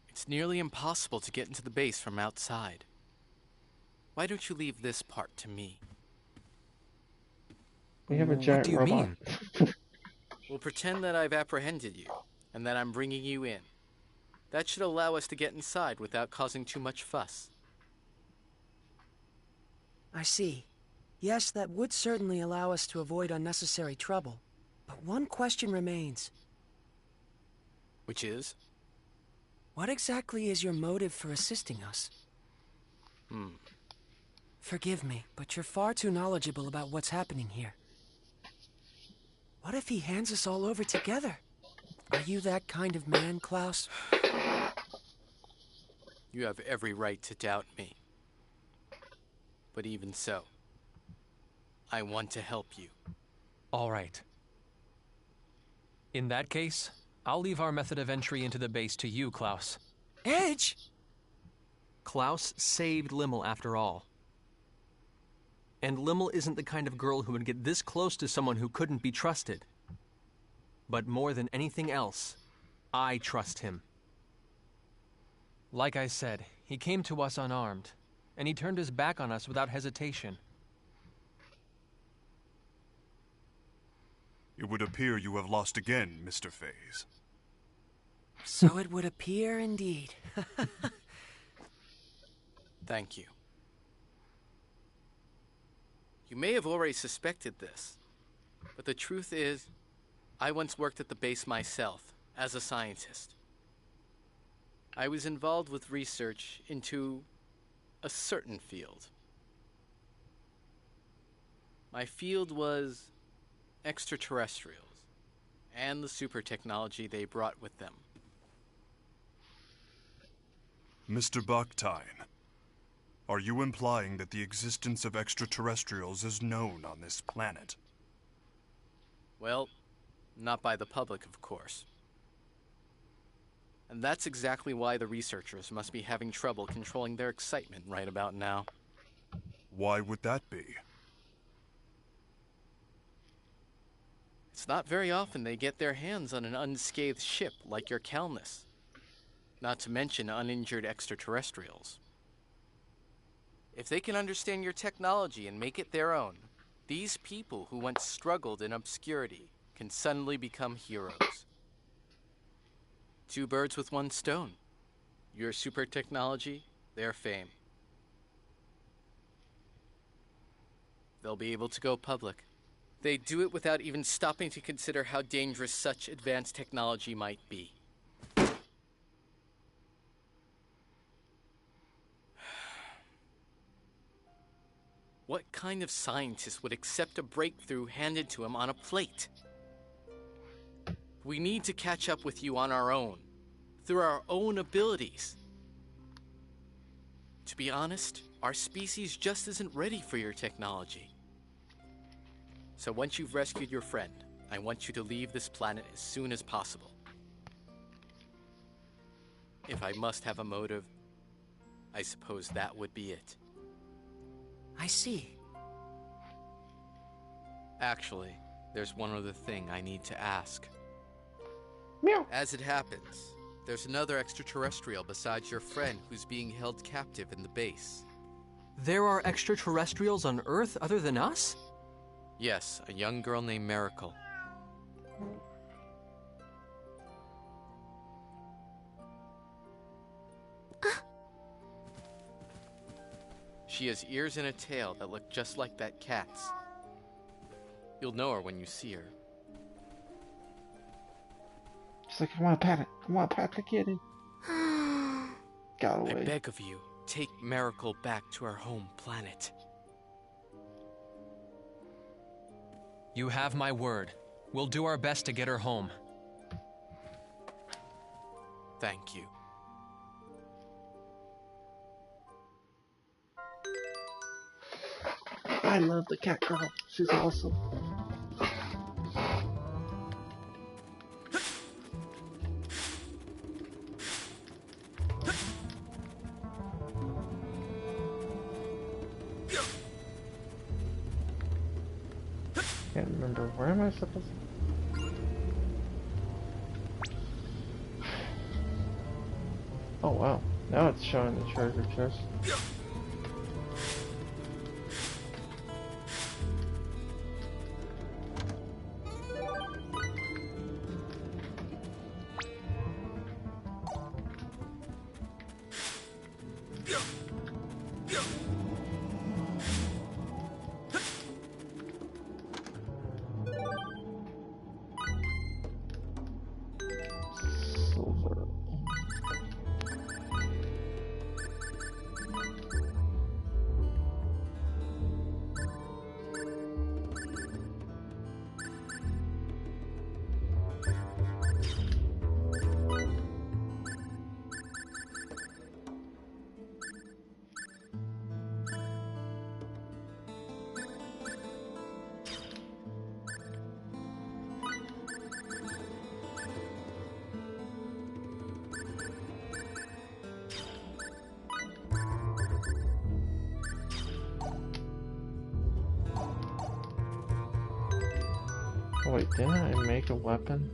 It's nearly impossible to get into the base from outside. Why don't you leave this part to me? We have a giant What do you robot. mean? We'll pretend that I've apprehended you, and that I'm bringing you in. That should allow us to get inside without causing too much fuss. I see. Yes, that would certainly allow us to avoid unnecessary trouble. But one question remains. Which is? What exactly is your motive for assisting us? Forgive me, but you're far too knowledgeable about what's happening here. What if he hands us all over together? Are you that kind of man, Klaus? You have every right to doubt me. But even so, I want to help you. All right. In that case, I'll leave our method of entry into the base to you, Klaus. Edge? Klaus saved Limmel after all. And Limmel isn't the kind of girl who would get this close to someone who couldn't be trusted. But more than anything else, I trust him. Like I said, he came to us unarmed, and he turned his back on us without hesitation. It would appear you have lost again, Mr. Faze. So it would appear indeed. Thank you. You may have already suspected this, but the truth is, I once worked at the base myself, as a scientist. I was involved with research into a certain field. My field was extraterrestrials, and the super technology they brought with them. Mr. Baktine, are you implying that the existence of extraterrestrials is known on this planet? Well, not by the public, of course. And that's exactly why the researchers must be having trouble controlling their excitement right about now. Why would that be? It's not very often they get their hands on an unscathed ship like your Calnus. Not to mention uninjured extraterrestrials. If they can understand your technology and make it their own, These people who once struggled in obscurity can suddenly become heroes. Two birds with one stone. Your super technology, their fame. They'll be able to go public. They do it without even stopping to consider how dangerous such advanced technology might be. What kind of scientist would accept a breakthrough handed to him on a plate? We need to catch up with you on our own, through our own abilities. To be honest, our species just isn't ready for your technology. So once you've rescued your friend, I want you to leave this planet as soon as possible. If I must have a motive, I suppose that would be it. I see. Actually, there's one other thing I need to ask. Meow. As it happens, there's another extraterrestrial besides your friend who's being held captive in the base. There are extraterrestrials on Earth other than us? Yes, a young girl named Miracle. She has ears and a tail that look just like that cat's. You'll know her when you see her. She's like, come on, pat it. Come on, pat the kitty. Got I away. beg of you, take Miracle back to her home planet. You have my word. We'll do our best to get her home. Thank you. I love the cat girl. She's awesome. Can't remember, where am I supposed to... Oh wow, now it's showing the treasure chest. Silver. Oh wait, didn't I make a weapon?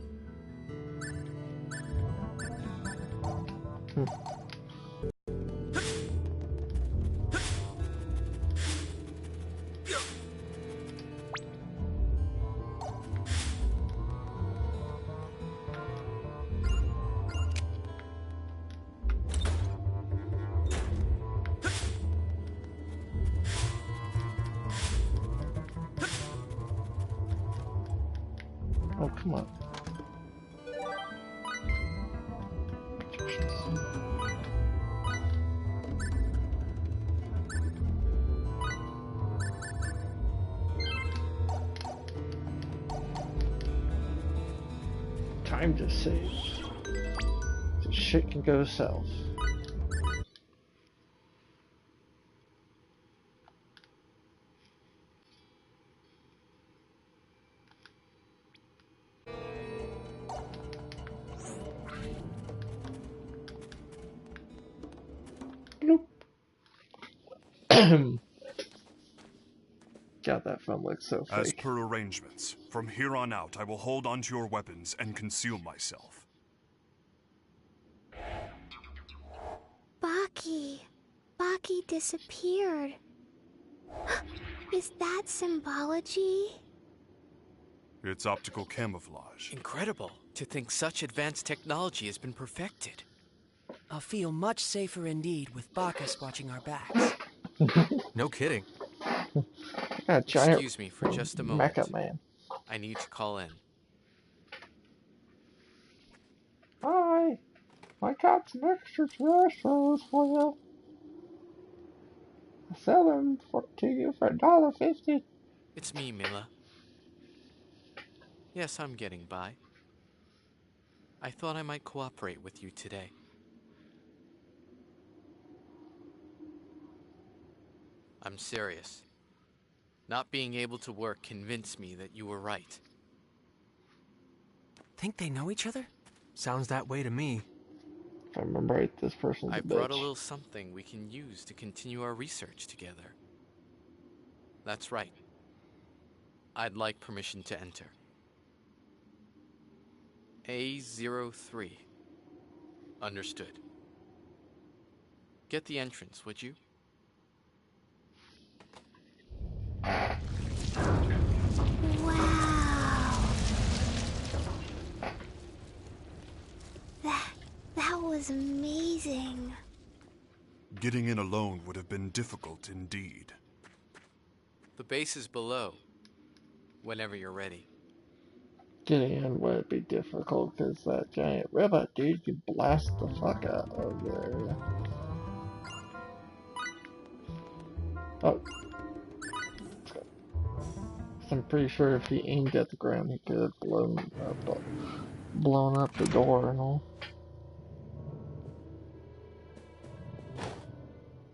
Oh, come on. Time to save. So shit can go south. God, that phone looks so fake. As per arrangements, from here on out, I will hold onto your weapons and conceal myself. Baki. Baki disappeared. Is that symbology? It's optical camouflage. Incredible to think such advanced technology has been perfected. I'll feel much safer indeed with Bacchus watching our backs. No kidding. A giant Excuse me for just a moment. mecha man. I need to call in. Hi, I got some extraterrestrials for you. I sell them to you for $1.50. It's me, Mila. Yes, I'm getting by. I thought I might cooperate with you today. I'm serious. Not being able to work convinced me that you were right. Think they know each other? Sounds that way to me. If I remember right, this person's I a brought a bitch. little something we can use to continue our research together. That's right. I'd like permission to enter. A03. Understood. Get the entrance, would you? Wow. That was amazing. Getting in alone would have been difficult indeed. The base is below. Whenever you're ready. Getting in would be difficult because that giant robot dude could blast the fuck out of the area. Oh. I'm pretty sure if he aimed at the ground, he could have blown up the door and all.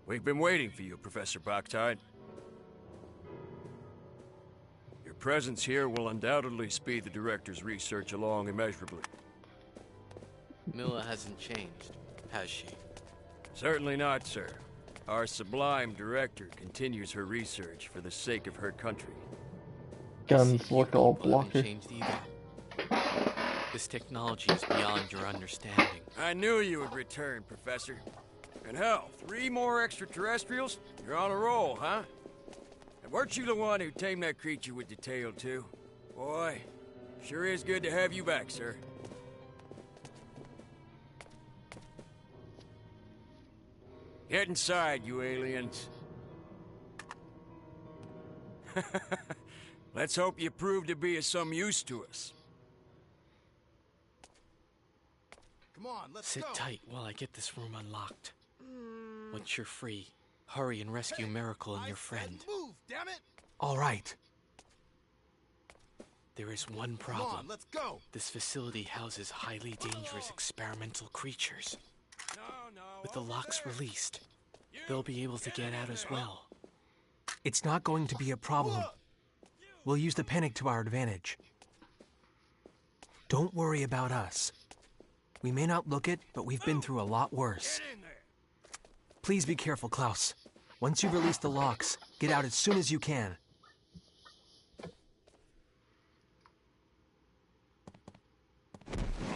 We've been waiting for you, Professor Bactide. Your presence here will undoubtedly speed the Director's research along immeasurably. Mila hasn't changed, has she? Certainly not, sir. Our sublime Director continues her research for the sake of her country. Guns See, look you all people haven't blocky. changed either. This technology is beyond your understanding. I knew you would return, Professor. And hell, 3 more extraterrestrials? You're on a roll, huh? And weren't you the one who tamed that creature with the tail, too? Boy, sure is good to have you back, sir. Get inside, you aliens. Let's hope you prove to be of some use to us. Come on, let's Sit go. tight while I get this room unlocked. Once you're free, hurry and rescue Miracle and your friend. Move, damn it! All right. There is one Come problem. on, let's go. This facility houses highly dangerous experimental creatures. With the locks released, they'll be able to get out as well. It's not going to be a problem. We'll use the panic to our advantage. Don't worry about us. We may not look it, but we've been through a lot worse. Please be careful, Klaus. Once you've released the locks, get out as soon as you can.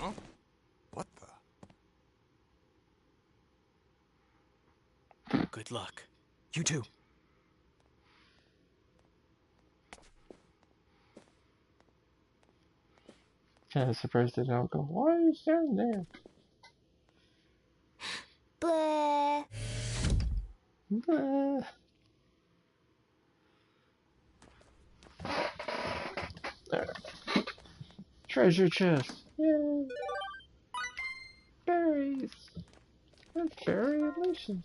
Huh? What the? Good luck. You too. Kind of surprised they don't go, why are you standing there? Bleh. Bleh. There. Treasure chest. Yay. Berries. And berry delicious.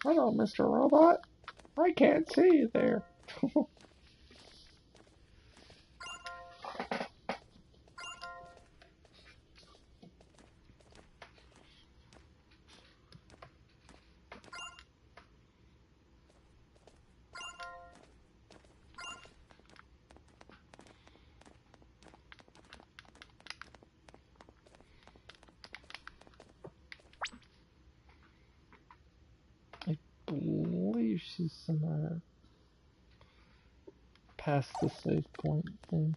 Hello, Mr. Robot. I can't see you there. see some past the save point thing.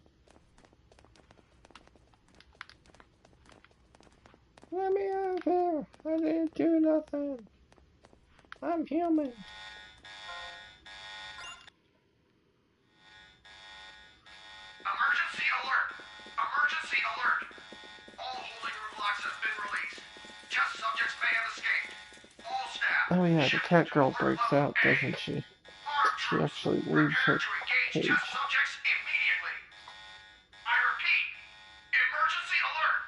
Let me out of here! I didn't do nothing! I'm human! Emergency alert! Emergency alert! All holding room locks have been released. Test subjects may have escaped. All staff. Oh yeah, the cat girl breaks out, doesn't she? She actually leaves her cage. Test subjects immediately. I repeat, emergency alert!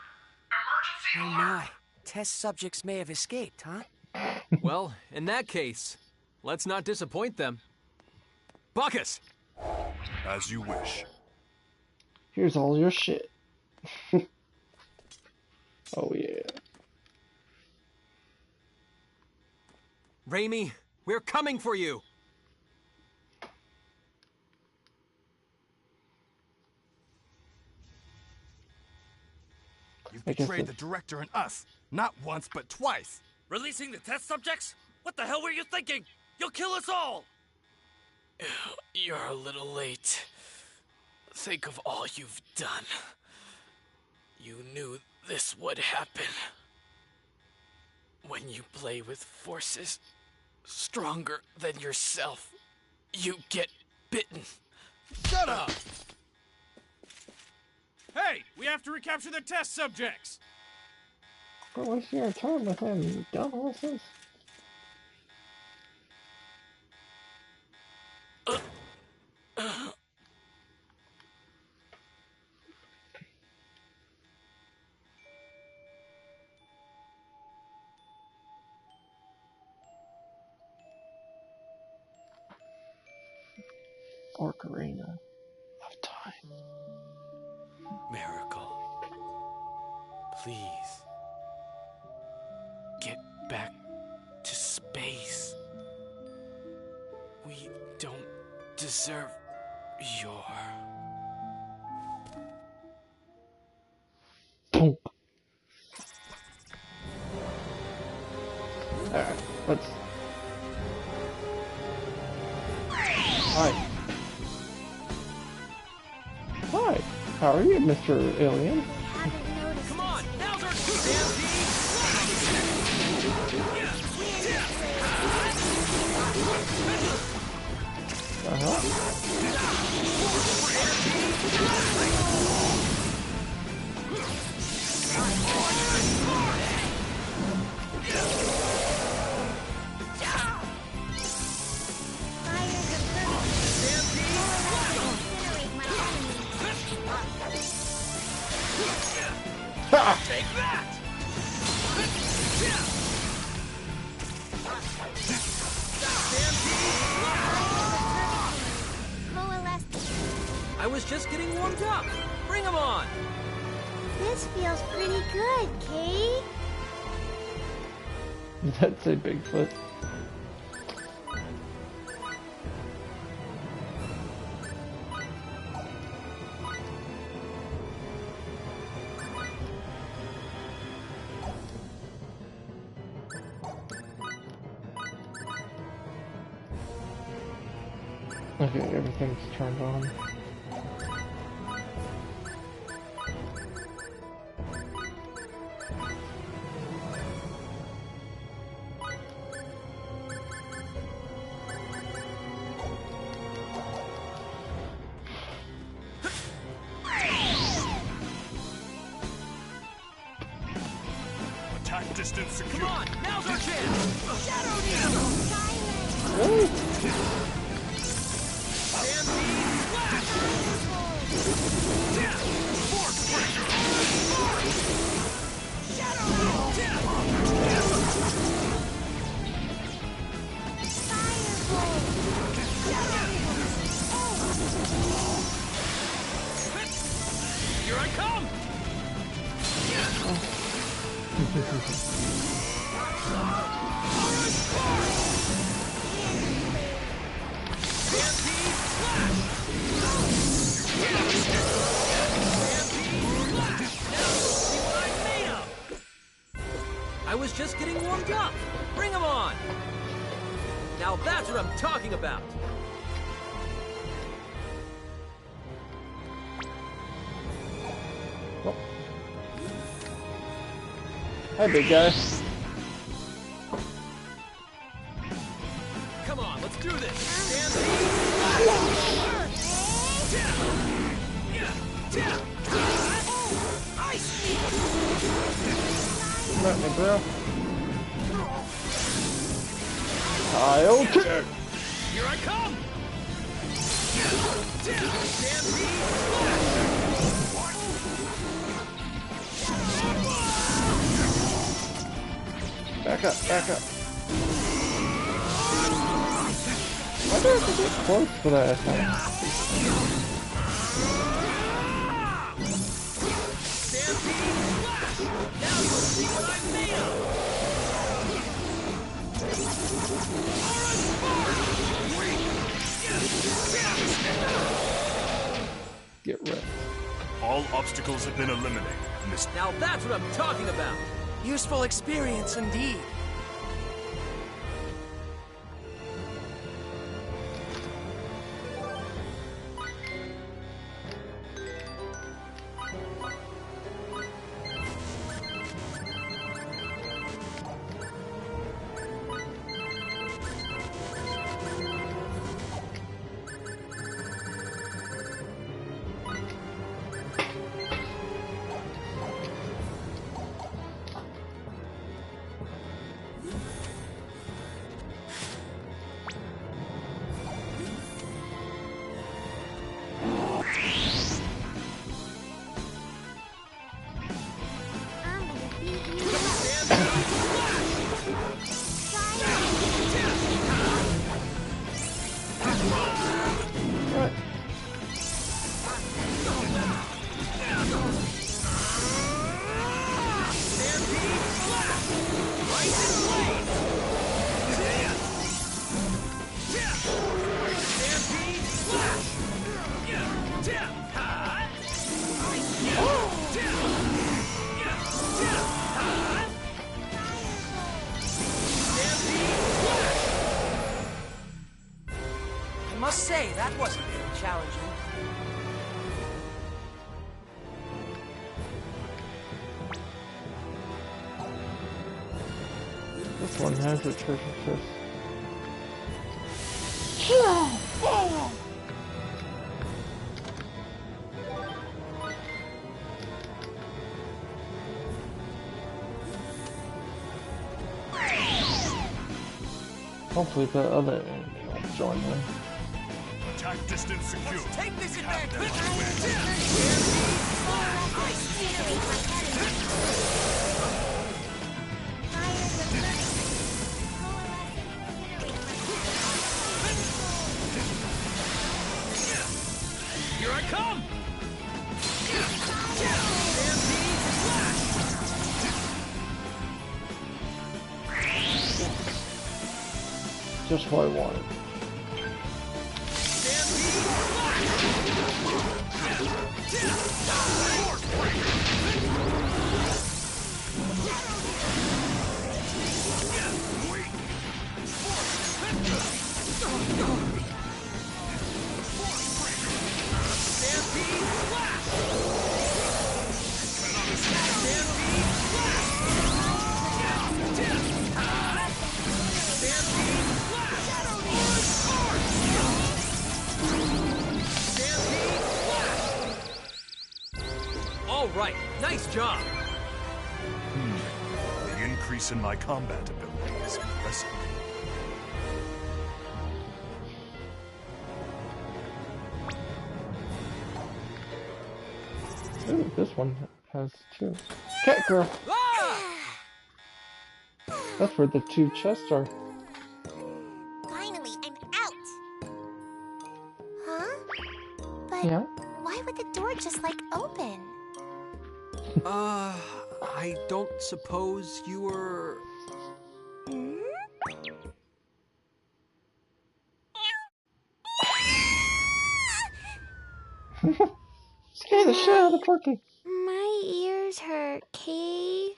Emergency Oh alert! my. Test subjects may have escaped, huh? Well, in that case, let's not disappoint them. Bacchus! As you wish. Here's all your shit. Oh yeah. Raimi, we're coming for you! You've betrayed the director and us. Not once, but twice. Releasing the test subjects? What the hell were you thinking? You'll kill us all! You're a little late. Think of all you've done. You knew this would happen. When you play with forces stronger than yourself, you get bitten. Shut up! Hey, we have to recapture the test subjects! We're wasting our time with him, you dumbasses. Ocarina of Time. Miracle. Please. Get back to space. We don't deserve your... Boom. Alright, let's... Hi. Hi. How are you, Mr. Alien? Haven't noticed. Come on, now's our stampede! Take that! I was just getting warmed up. Bring 'em on! This feels pretty good, Kate. That's a Bigfoot. Okay, everything's turned on. Attack distance secure. Come on, now's our chance! Shadow Needle! Woo! Stampede Flash! Force breaker! Shadow Needle! Here I come! Stampede Flash! Stampede Flash! Now you'll see what I'm made of! I was just getting warmed up. Bring 'em on! Now that's what I'm talking about! Oh. Hi, big guy. Come on, let's do this! Let me, bro. I'll kick! Here I come! Back up, back up. Why do I have to get close for that attack? Get wrecked. All obstacles have been eliminated, Mr. Now that's what I'm talking about! Useful experience indeed. I must say, that wasn't very challenging. This one has a treasure chest. Hopefully the other enemy will join in. Attack distance secure. Let's take this advantage! Here I come! Just what I wanted. All right, nice job! The increase in my combat ability is impressive. Ooh, this one has two. Cat girl! That's where the two chests are. Finally, I'm out! Huh? But Yeah? why would the door just, like, open? I don't suppose you were... Hmm? Scare the shit out of the porky! My ears hurt, Kay.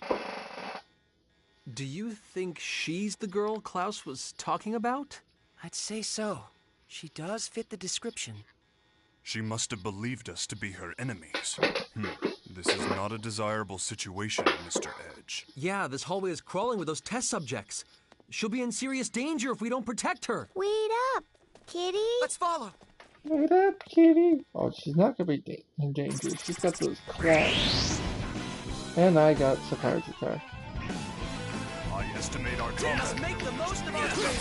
Do you think she's the girl Klaus was talking about? I'd say so. She does fit the description. She must have believed us to be her enemies. This is not a desirable situation, Mr. Edge. Yeah, this hallway is crawling with those test subjects. She'll be in serious danger if we don't protect her. Wait up, kitty. Let's follow. Wait up, kitty. Oh, she's not gonna be in danger. She's got those claws. And I got surprise attack. I estimate our Let's combat. make the most of our training.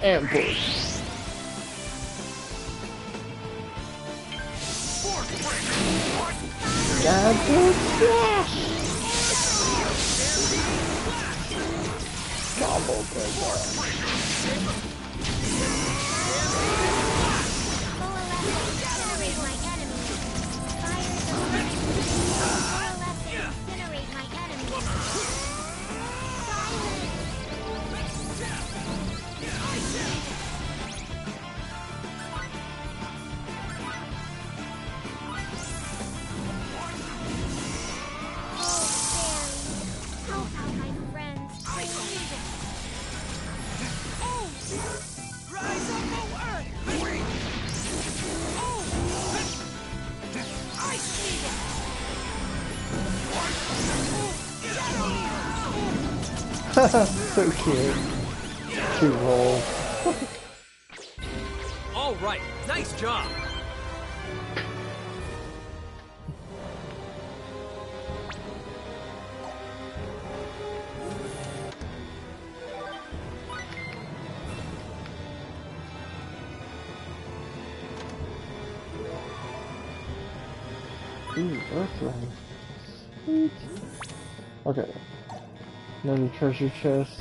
Ambush. Double slash. Combo breaker. Incinerate my enemy. Fire the incinerate my enemy. Help out my friends. Rise up, O Earth! Ice So cute. Cute roll. All right, nice job. Ooh, Earthling. Sweet. Okay. Another treasure chest.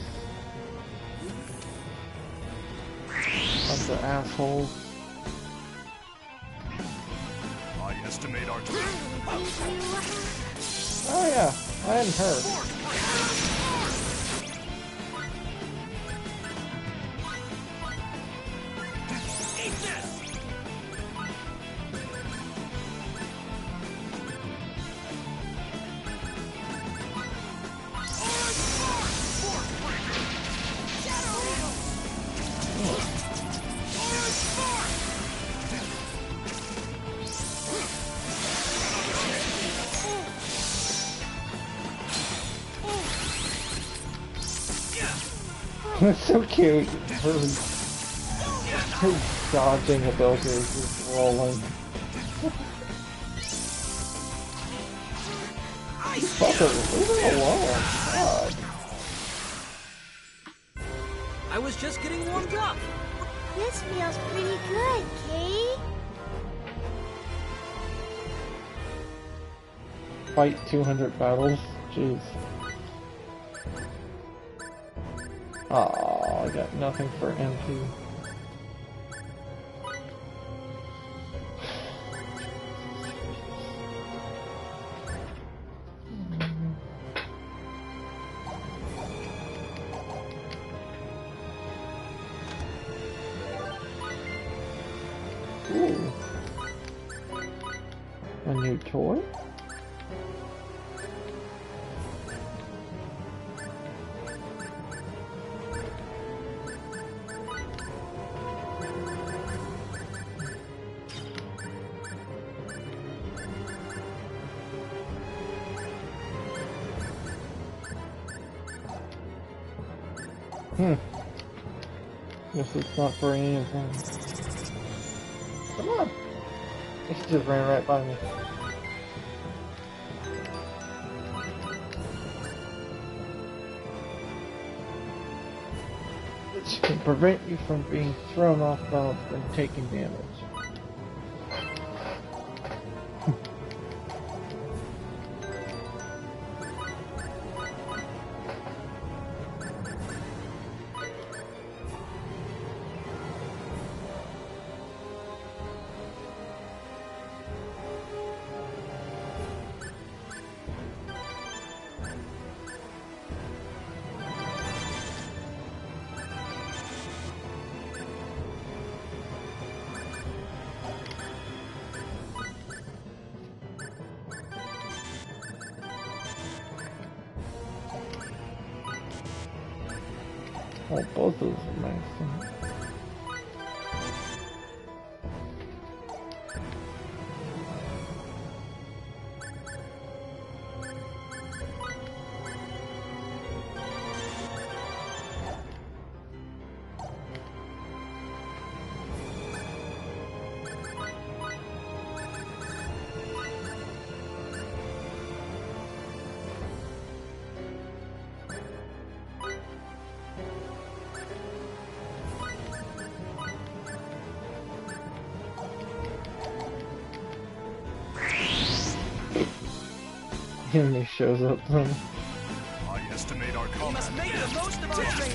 Bunch of assholes. I estimate our Oh yeah, I hadn't heard. It's so cute. Her dodging ability is just rolling. Fucker, leave her alone. God. I was just getting warmed up. This feels pretty good, Kate. Fight 200 battles. Jeez. Oh, I got nothing for MP. Ooh. A new toy? Guess it's not for anything. Come on! It just ran right by me. Which can prevent you from being thrown off balance and taking damage. Oh, both of those are nice. Enemy shows up then. I estimate our combat. We must make the most of our training.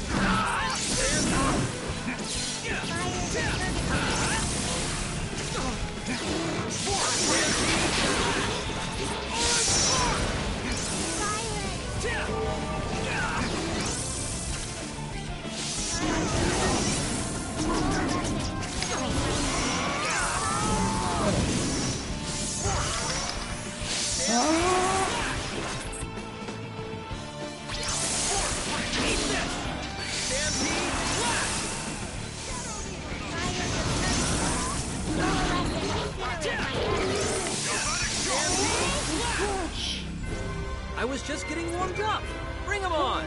I was just getting warmed up. Bring 'em on.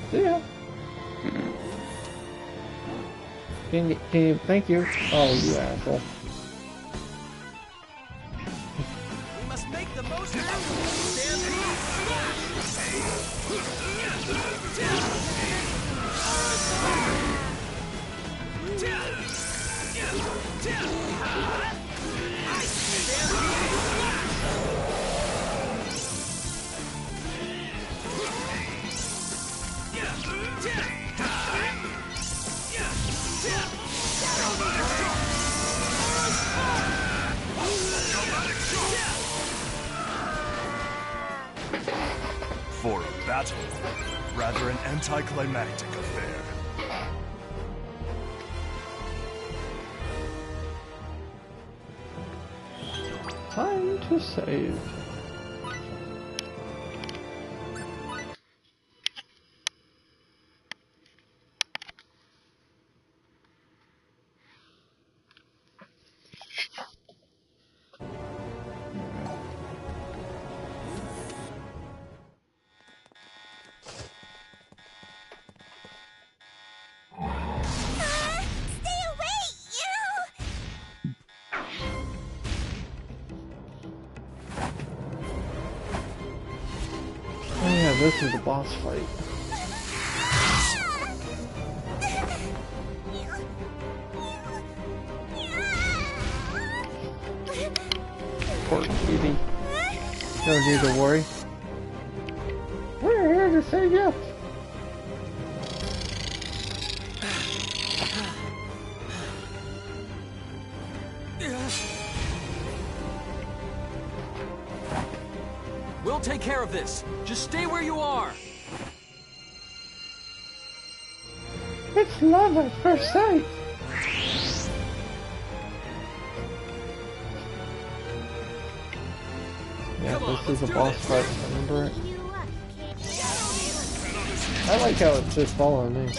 See ya. Can you, thank you. Oh, you asshole. We must make the most of our For a battle, rather an anticlimactic affair. Time to save. Stay away, you! Oh yeah, this is the boss fight. Poor kitty. No need to worry. We're here to save you. We'll take care of this. Just stay where you are. It's love at first sight. Yeah, this is a boss fight. Remember it? I like how it's just following me.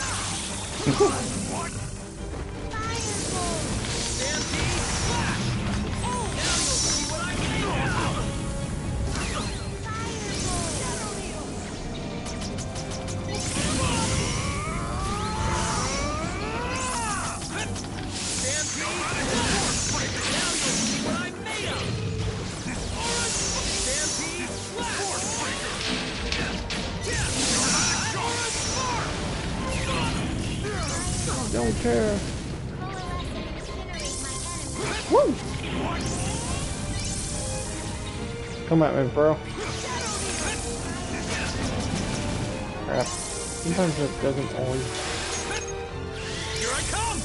Don't care. Woo! Come at me, bro. Crap. Sometimes it doesn't always. Here I come!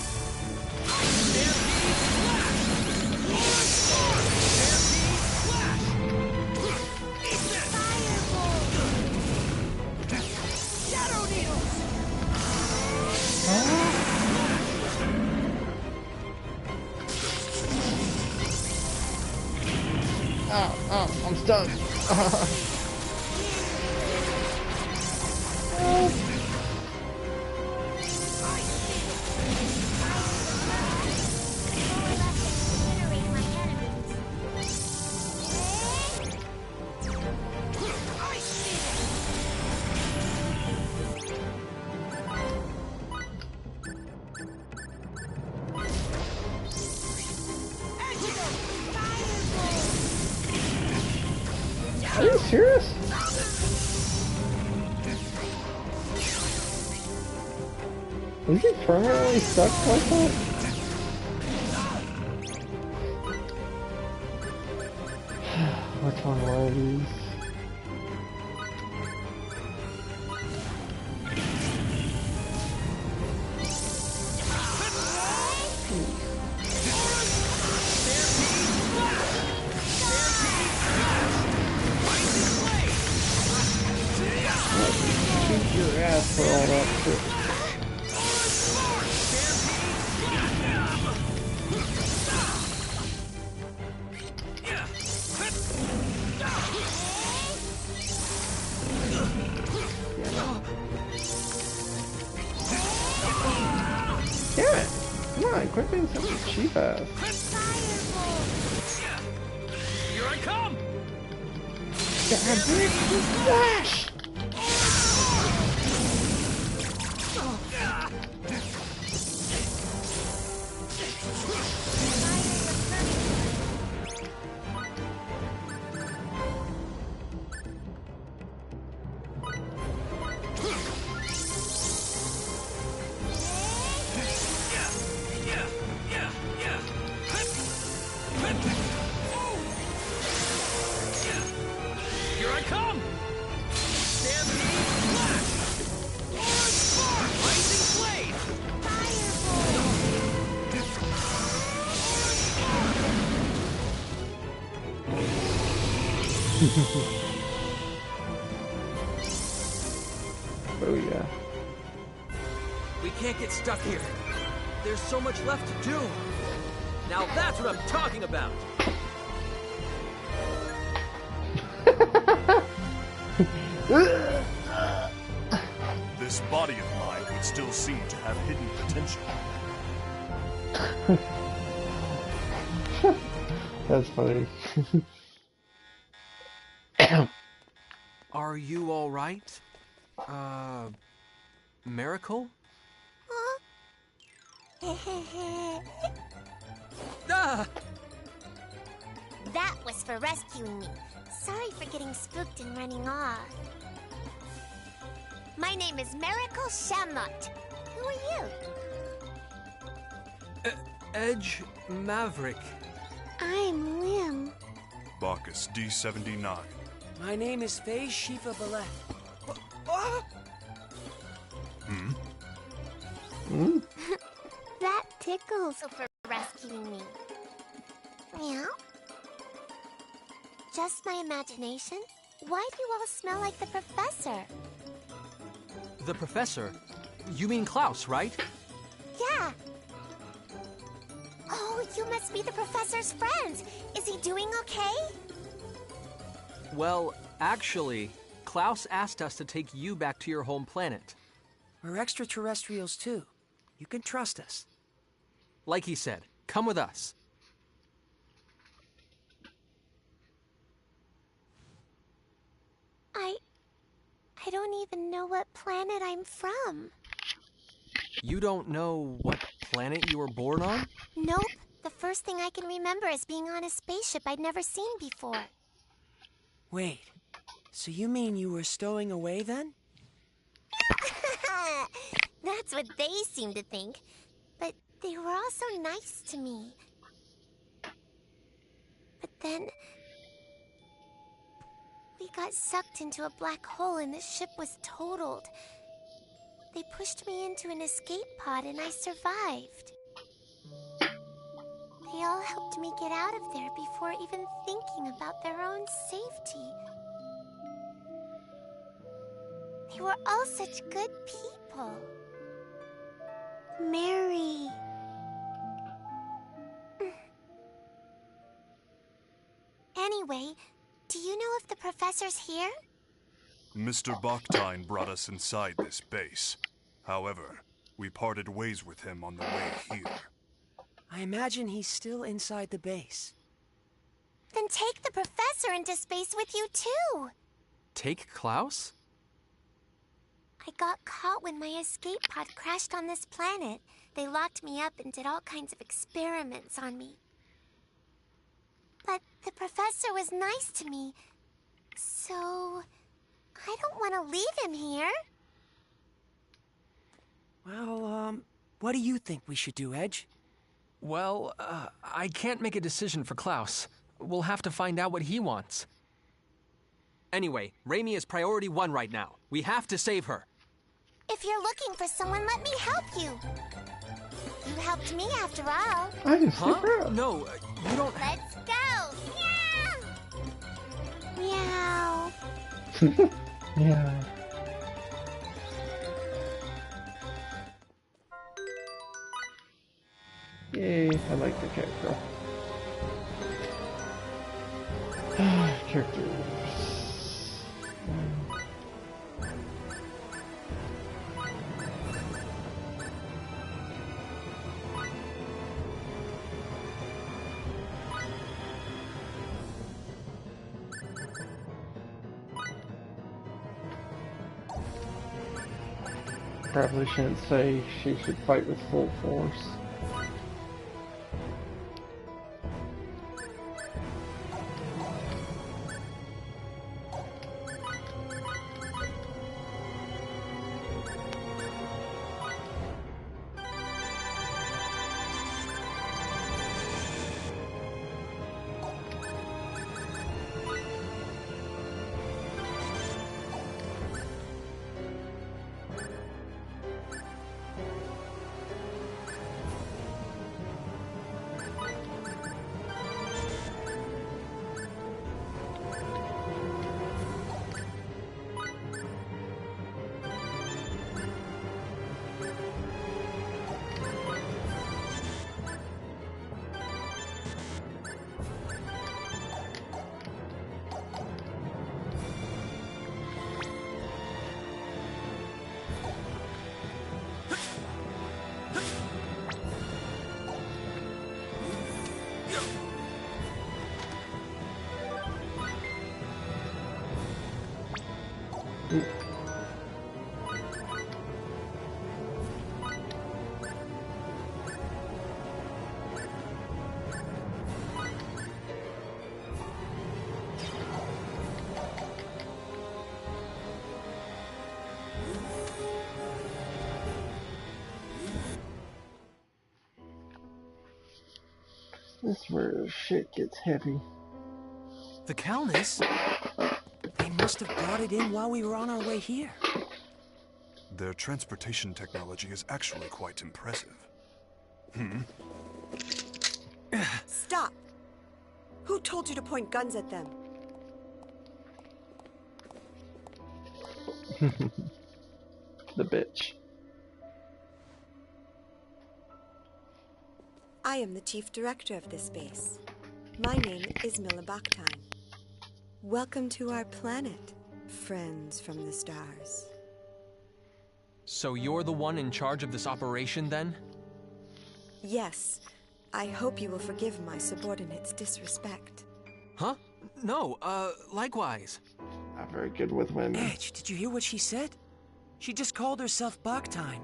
stuck. Are you serious? Is he permanently stuck like that? Which one are these? Shoot your ass for all that shit. Damn it! Come on, quit being such a cheap ass. Here I come! God, dude, flash! Here I come! Stampede Flash! Orange Spark! Blazing Blade! Oh yeah. We can't get stuck here. There's so much left to do. Now that's what I'm talking about. This body of mine would still seem to have hidden potential. That's funny. Are you all right? Miracle? Ah! That was for rescuing me. Sorry for getting spooked and running off. My name is Miracle Shamnot. Who are you? Edge Maverick. I'm Lim. Bacchus D79. My name is Faye Shiva Ballet. That tickles for rescuing me. Meow? Just my imagination? Why do you all smell like the professor? The professor? You mean Klaus, right? Yeah. Oh, you must be the professor's friends. Is he doing okay? Well, actually, Klaus asked us to take you back to your home planet. We're extraterrestrials too. You can trust us. Like he said, come with us. I don't even know what planet I'm from. You don't know what planet you were born on? Nope. The first thing I can remember is being on a spaceship I'd never seen before. Wait, so you mean you were stowing away then? That's what they seem to think. But they were all so nice to me. But then we got sucked into a black hole and the ship was totaled. They pushed me into an escape pod and I survived. They all helped me get out of there before even thinking about their own safety. They were all such good people. Mary. Anyway, Do you know if the professor's here? Mr. Bakhtine brought us inside this base. However, we parted ways with him on the way here. I imagine he's still inside the base. Then take the professor into space with you, too. Take Klaus? I got caught when my escape pod crashed on this planet. They locked me up and did all kinds of experiments on me. But the professor was nice to me, so I don't want to leave him here. Well, what do you think we should do, Edge? Well, I can't make a decision for Klaus. We'll have to find out what he wants. Anyway, Raimi is priority 1 right now. We have to save her. If you're looking for someone, let me help you. You helped me after all. I just Huh? No, you don't... Let's go! Meow! Meow. Yeah. Yay, I like the character. Characters. Probably shouldn't say she should fight with full force. This is where shit gets heavy. The Calnus? They must have brought it in while we were on our way here. Their transportation technology is actually quite impressive. Stop! Who told you to point guns at them? The bitch. I am the chief director of this base. My name is Mila Bakhtine. Welcome to our planet, friends from the stars. So you're the one in charge of this operation, then? Yes, I hope you will forgive my subordinate's disrespect. Huh? No, likewise. Not very good with women. Edge, did you hear what she said? She just called herself Bakhtine.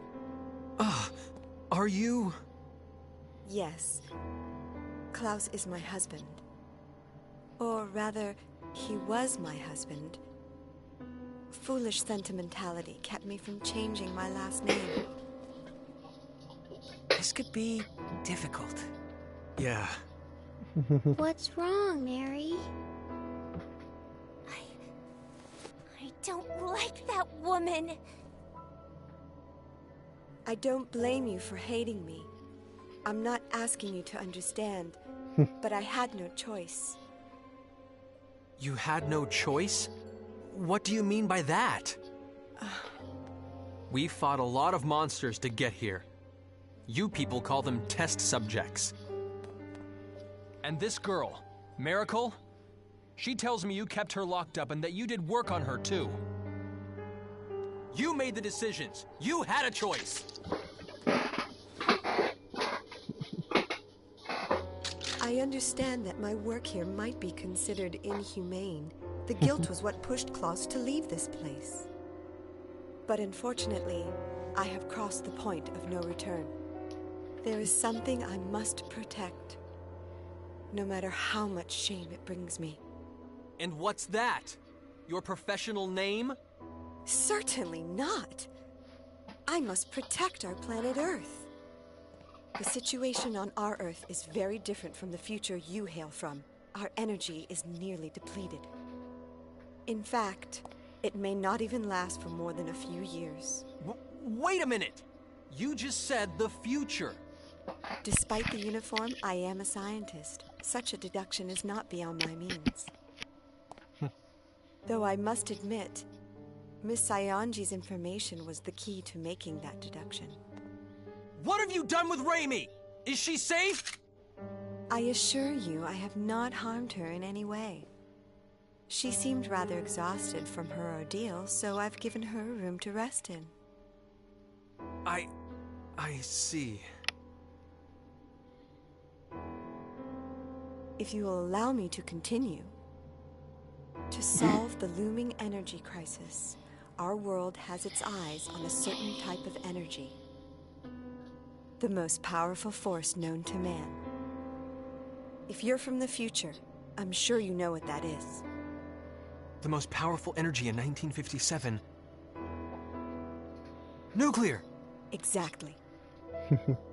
Are you... Yes. Klaus is my husband. Or rather, he was my husband. Foolish sentimentality kept me from changing my last name. This could be difficult. Yeah. What's wrong, Mary? I don't like that woman. I don't blame you for hating me. I'm not asking you to understand, but I had no choice. You had no choice? What do you mean by that? We fought a lot of monsters to get here. You people call them test subjects. And this girl, Miracle, She tells me you kept her locked up and that you did work on her, too. You made the decisions. You had a choice. I understand that my work here might be considered inhumane. The guilt was what pushed Klaus to leave this place. But unfortunately, I have crossed the point of no return. There is something I must protect, no matter how much shame it brings me. And what's that? Your professional name? Certainly not. I must protect our planet Earth. The situation on our Earth is very different from the future you hail from. Our energy is nearly depleted. In fact, it may not even last for more than a few years. Wait a minute! You just said the future. Despite the uniform, I am a scientist. Such a deduction is not beyond my means. Though I must admit, Miss Saionji's information was the key to making that deduction. What have you done with Raimi? Is she safe? I assure you I have not harmed her in any way. She seemed rather exhausted from her ordeal, so I've given her a room to rest in. I see. If you will allow me to continue, to solve the looming energy crisis, our world has its eyes on a certain type of energy. The most powerful force known to man. If you're from the future, I'm sure you know what that is. The most powerful energy in 1957. Nuclear! Exactly.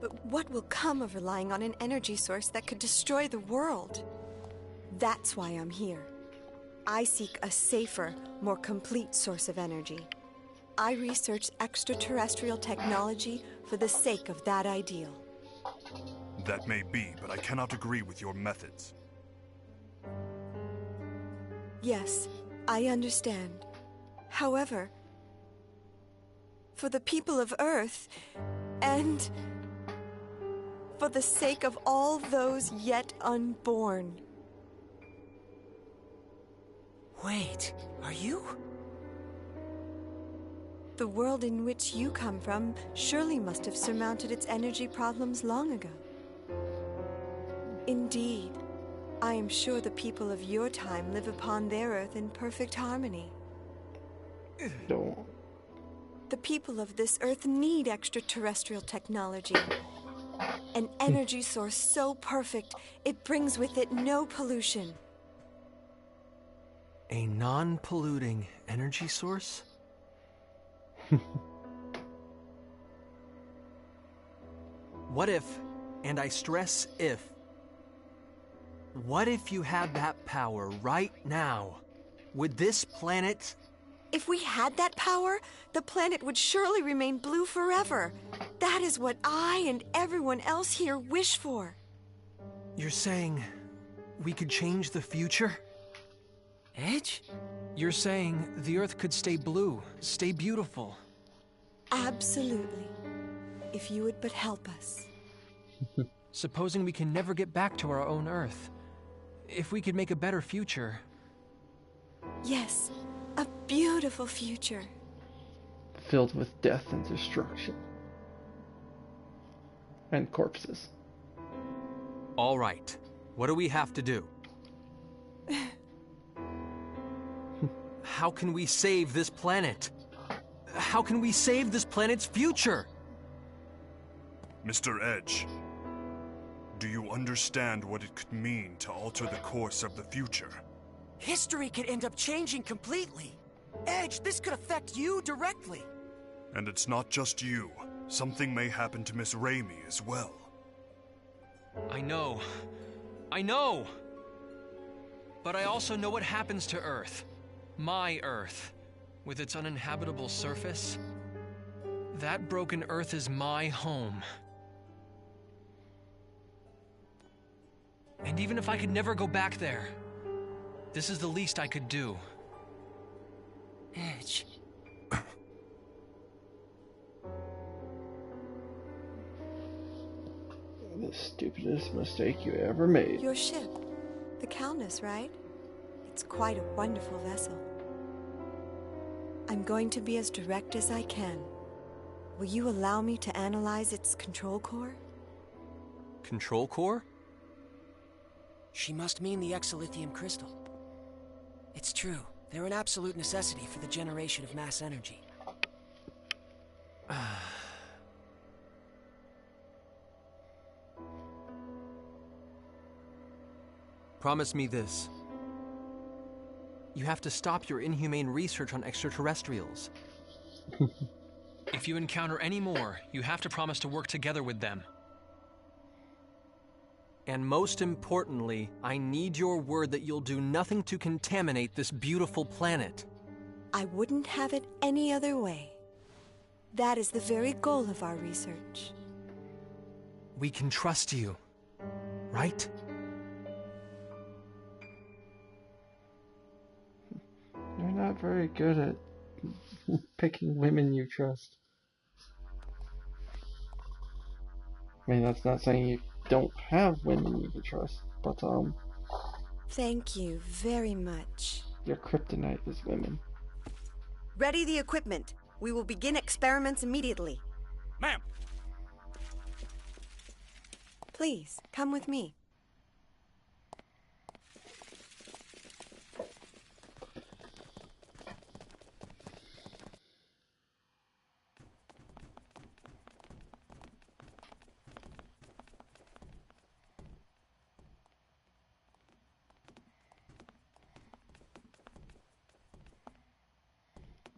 But what will come of relying on an energy source that could destroy the world? That's why I'm here. I seek a safer, more complete source of energy. I research extraterrestrial technology for the sake of that ideal. That may be, but I cannot agree with your methods. Yes, I understand. However, for the people of Earth, and for the sake of all those yet unborn. Wait, are you? The world in which you come from surely must have surmounted its energy problems long ago. Indeed, I am sure the people of your time live upon their Earth in perfect harmony. No. The people of this Earth need extraterrestrial technology. An energy source so perfect, it brings with it no pollution. A non-polluting energy source? What if, and I stress if, what if you had that power right now? Would this planet... If we had that power, the planet would surely remain blue forever. That is what I and everyone else here wish for. You're saying we could change the future? Edge? You're saying the Earth could stay blue, stay beautiful. Absolutely. If you would but help us. Supposing we can never get back to our own Earth. If we could make a better future. Yes, a beautiful future. Filled with death and destruction. And corpses. All right. What do we have to do? How can we save this planet? How can we save this planet's future? Mr. Edge, do you understand what it could mean to alter the course of the future? History could end up changing completely. Edge, this could affect you directly. And it's not just you. Something may happen to Miss Raimi as well. I know. I know! But I also know what happens to Earth. My Earth. With its uninhabitable surface. That broken Earth is my home. And even if I could never go back there, this is the least I could do. Edge. The stupidest mistake you ever made. Your ship, the Calnus, right? It It's quite a wonderful vessel. I'm going to be as direct as I can. Will you allow me to analyze its control core? Control core? She must mean the exolithium crystal. It's true. They're an absolute necessity for the generation of mass energy. Promise me this. You have to stop your inhumane research on extraterrestrials. If you encounter any more, you have to promise to work together with them. And most importantly, I need your word that you'll do nothing to contaminate this beautiful planet. I wouldn't have it any other way. That is the very goal of our research. We can trust you, right? You're not very good at picking women you trust. I mean, that's not saying you don't have women you can trust, but Thank you very much. your kryptonite is women. Ready the equipment. We will begin experiments immediately. Ma'am! Please, come with me.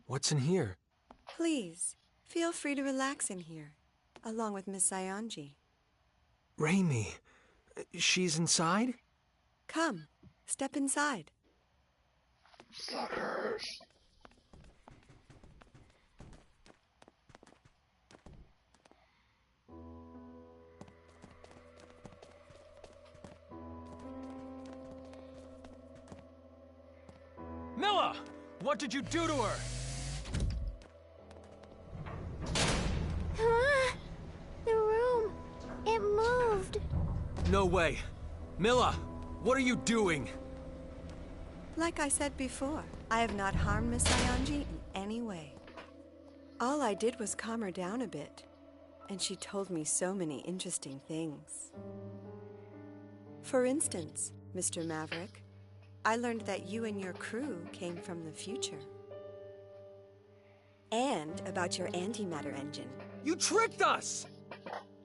What's in here? Please, feel free to relax in here, along with Miss Saionji. Raimi. She's inside? Come, step inside. Suckers. Milla! What did you do to her? The room, it moved. No way. Milla, what are you doing? Like I said before, I have not harmed Miss Saionji in any way. All I did was calm her down a bit, and she told me so many interesting things. For instance, Mr. Maverick, I learned that you and your crew came from the future. And about your antimatter engine. You tricked us!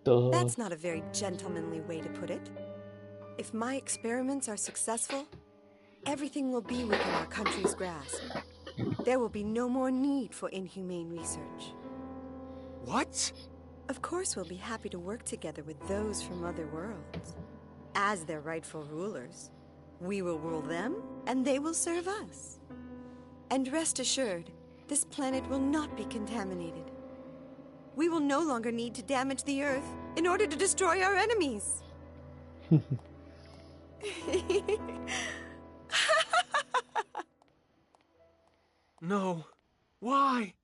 Duh. That's not a very gentlemanly way to put it. If my experiments are successful, everything will be within our country's grasp. There will be no more need for inhumane research. What? Of course, we'll be happy to work together with those from other worlds. As their rightful rulers, we will rule them, and they will serve us. And rest assured, this planet will not be contaminated. We will no longer need to damage the Earth in order to destroy our enemies. No. Why?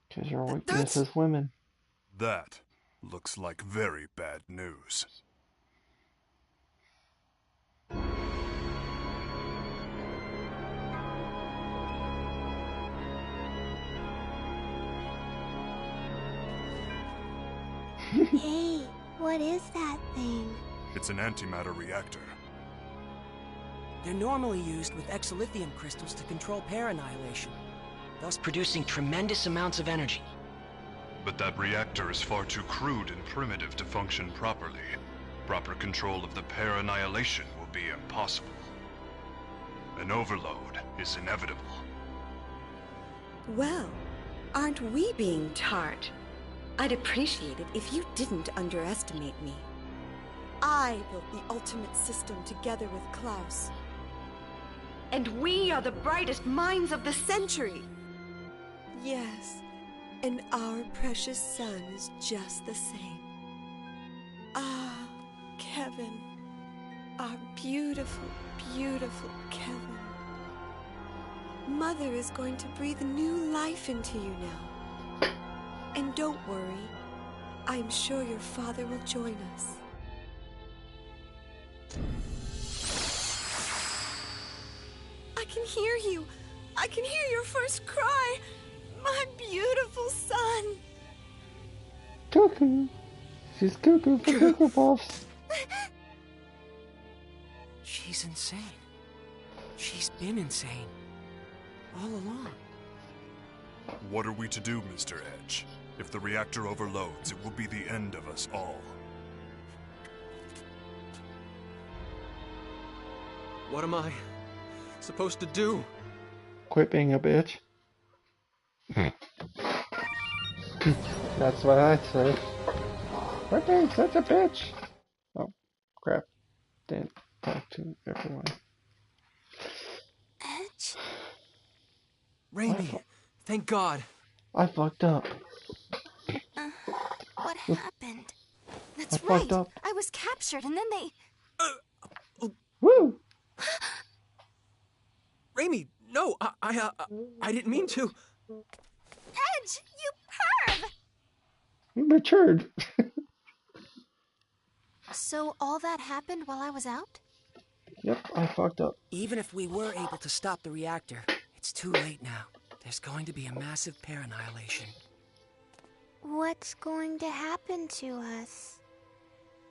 Because your weakness is women. That looks like very bad news. Hey, what is that thing? It's an antimatter reactor. They're normally used with exolithium crystals to control pair annihilation, thus producing tremendous amounts of energy. But that reactor is far too crude and primitive to function properly. Proper control of the pair annihilation will be impossible. An overload is inevitable. Well, aren't we being tart? I'd appreciate it if you didn't underestimate me. I built the ultimate system together with Klaus. And we are the brightest minds of the century! Yes, and our precious son is just the same. Ah, Kevin. Our beautiful, beautiful Kevin. Mother is going to breathe new life into you now. And don't worry, I'm sure your father will join us. can hear you. I can hear your first cry. My beautiful son. Cuckoo. She's cuckoo for Cuckoo Puffs. She's insane. She's been insane. All along. What are we to do, Mr. Edge? If the reactor overloads, it will be the end of us all. What am I supposed to do? Quit being a bitch. That's what I'd say. Quit being such a bitch. Oh, crap. Didn't talk to everyone. Edge? Raimi, thank God. I fucked up. What happened? That's I right. fucked up. I was captured and then they... Woo! Raimi, no, I didn't mean to. Edge, you perv! Matured. So all that happened while I was out? Yep, I fucked up. Even if we were able to stop the reactor, it's too late now. There's going to be a massive pair annihilation. What's going to happen to us?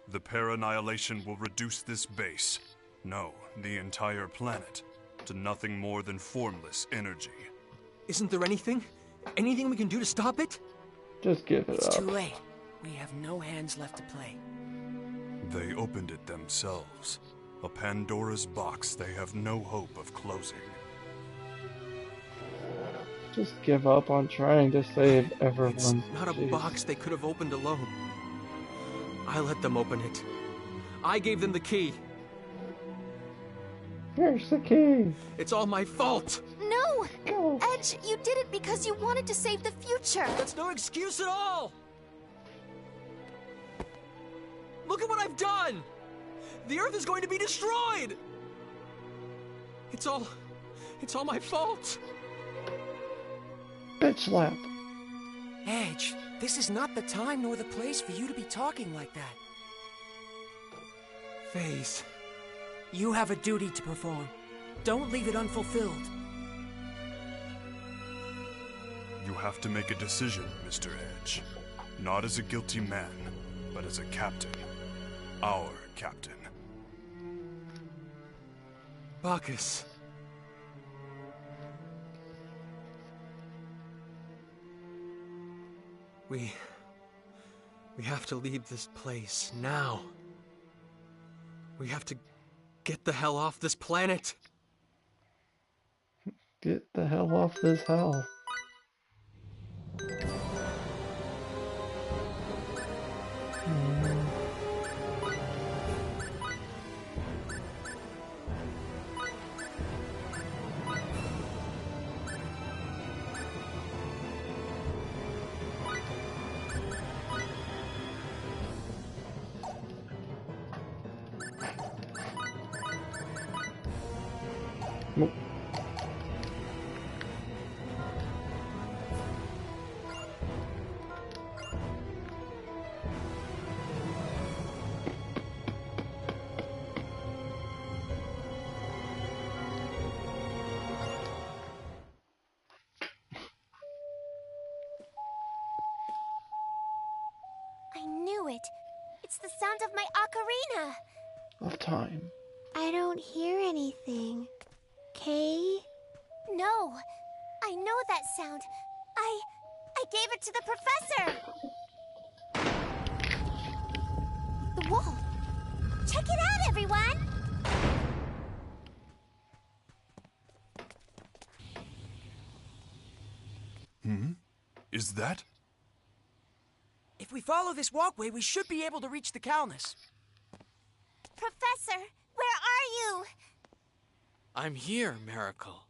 The pair annihilation will reduce this base, no, the entire planet, to nothing more than formless energy. Isn't there anything we can do to stop it? Just give it It's up. too late. We have no hands left to play. They opened it themselves. A Pandora's box they have no hope of closing. Just give up on trying to save everyone. It's not a box they could have opened alone. I let them open it. I gave them the key. Here's the key. It's all my fault. No! Go. Edge, you did it because you wanted to save the future. That's no excuse at all. Look at what I've done. The Earth is going to be destroyed. It's all my fault. Bitch slap. Edge, this is not the time nor the place for you to be talking like that. Phase. You have a duty to perform. Don't leave it unfulfilled. You have to make a decision, Mr. Edge. Not as a guilty man, but as a captain. Our captain. Bacchus. We have to leave this place now. We have to get the hell off this planet. Get the hell off this hell. Nope. I knew it. It's the sound of my ocarina. Of time. I don't hear anything. Kay? No. I know that sound. I gave it to the professor. The wall. Check it out, everyone. Is that? If we follow this walkway, we should be able to reach the Calnus. Professor, where are you? I'm here, Miracle.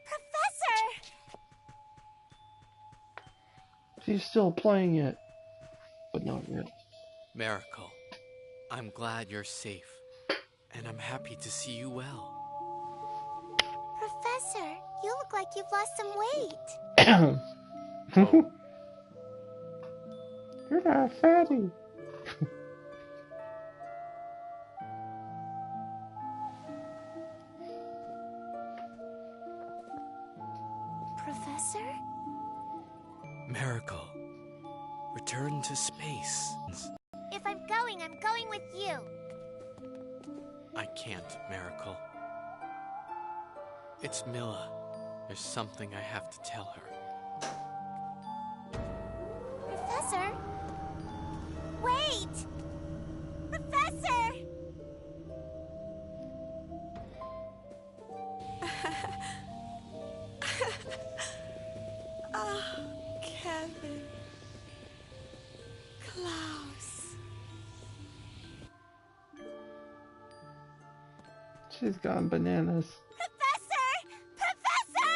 Professor! She's still playing it, but not really. Miracle, I'm glad you're safe, and I'm happy to see you well. Professor, you look like you've lost some weight. Oh, You're not fatty. Professor? Miracle, return to space. If I'm going with you. I can't, Miracle. It's Milla. There's something I have to tell her. Professor? Wait! Professor! Oh, Kevin. Klaus. She's gone bananas. Professor! Professor!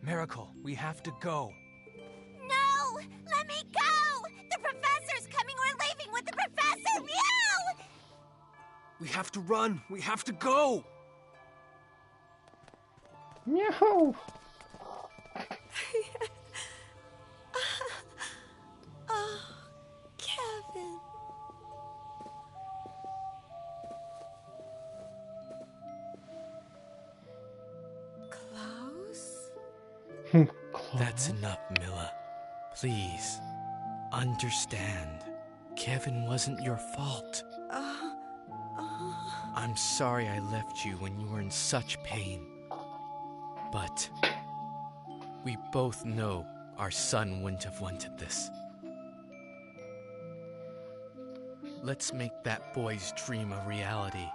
Miracle, we have to go. No! Let me go! The professor's coming! We're leaving with the professor! Meow! We have to run. We have to go. Meow! Oh, Kevin. Klaus? That's enough, Milla. Please, understand. Kevin wasn't your fault. I'm sorry I left you when you were in such pain. But we both know our son wouldn't have wanted this. Let's make that boy's dream a reality.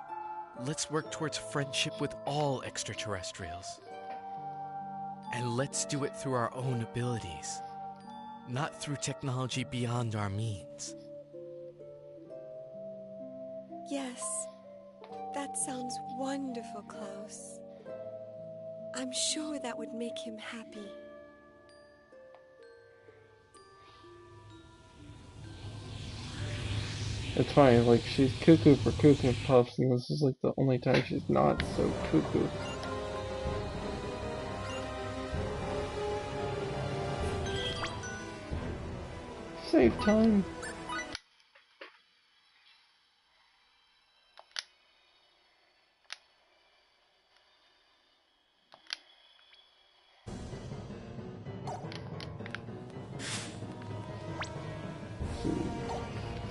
Let's work towards friendship with all extraterrestrials. And let's do it through our own abilities, not through technology beyond our means. Yes, that sounds wonderful, Klaus. I'm sure that would make him happy. It's funny, like, she's cuckoo for Cuckoo Puffs, and this is like the only time she's not so cuckoo. Save time.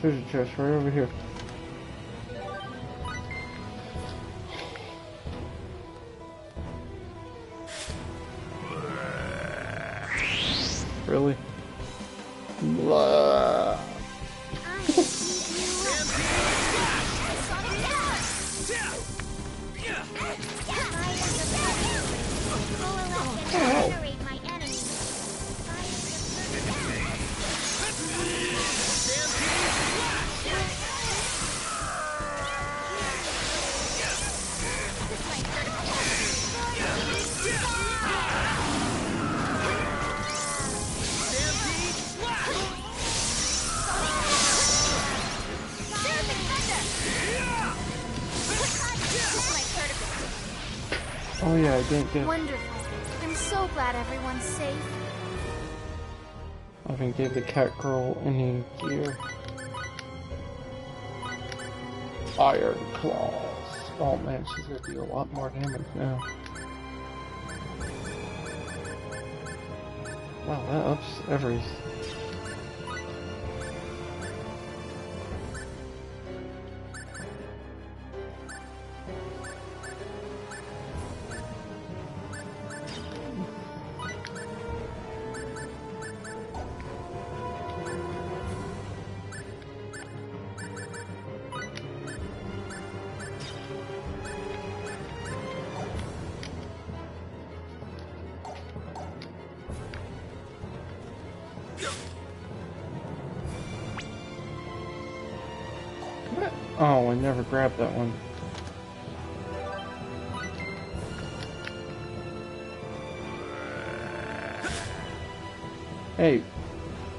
Treasure chest right over here. Really? Blah. Oh yeah, I didn't get... Wonderful. I'm so glad everyone's safe. I haven't gave the cat girl any gear. Iron claws. Oh man, she's gonna do a lot more damage now. Wow, that ups every... Oh, I never grabbed that one. Hey,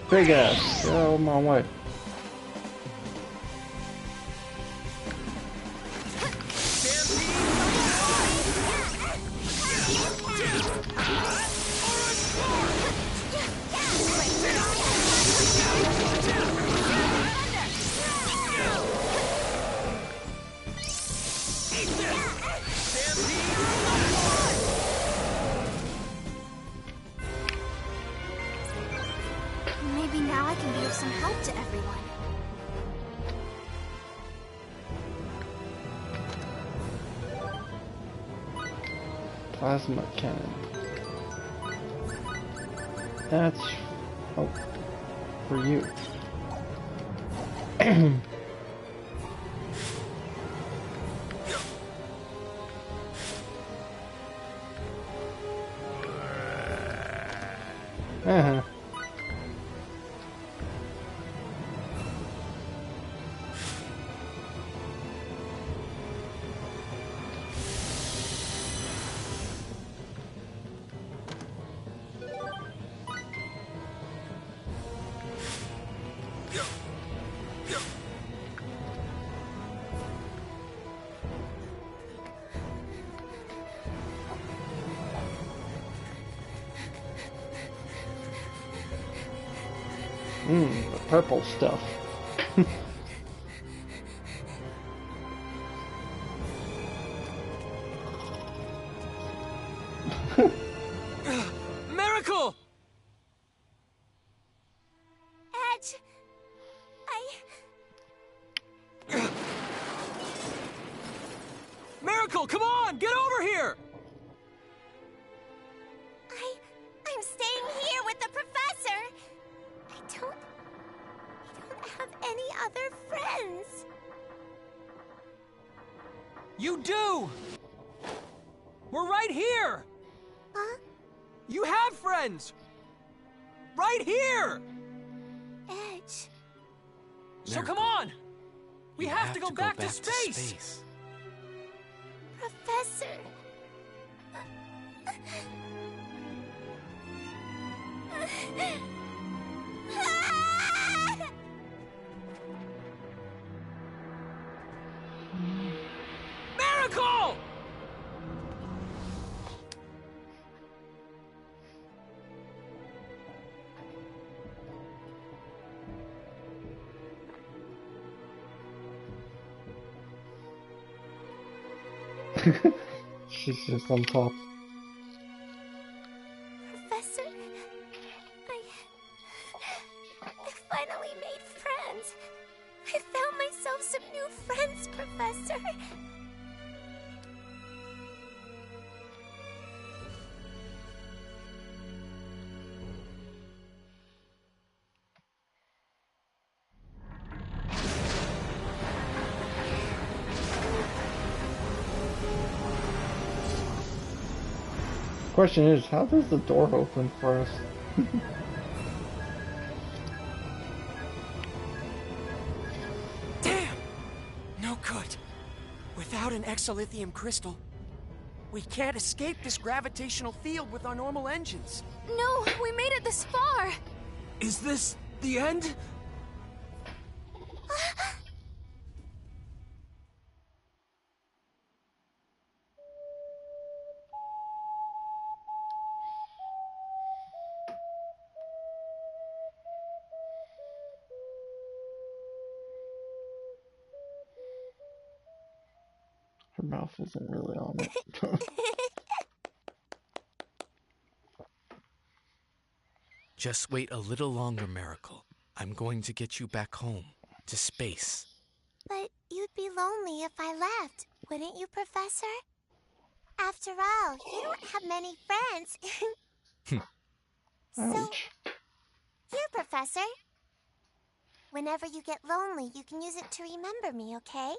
big ass, get out of my way. some help to everyone. Plasma cannon. That's for you. Uh-huh. The purple stuff. Miracle! Edge, Miracle, come on! Get over here! I'm staying here with the professor. I don't have any other friends. You do! We're right here! Huh? You have friends! Right here! Edge. So come on! We have to go back to space! Professor. Miracle! She's just on top. Professor, I finally made friends. I found myself some new friends, Professor. Question is, how does the door open for us? Damn! No good. Without an exolithium crystal, we can't escape this gravitational field with our normal engines. No, we made it this far. Is this the end? Her mouth isn't really on it. Just wait a little longer, Miracle. I'm going to get you back home, to space. But you'd be lonely if I left, wouldn't you, Professor? After all, you don't have many friends. So, here, Professor. Whenever you get lonely, you can use it to remember me, okay?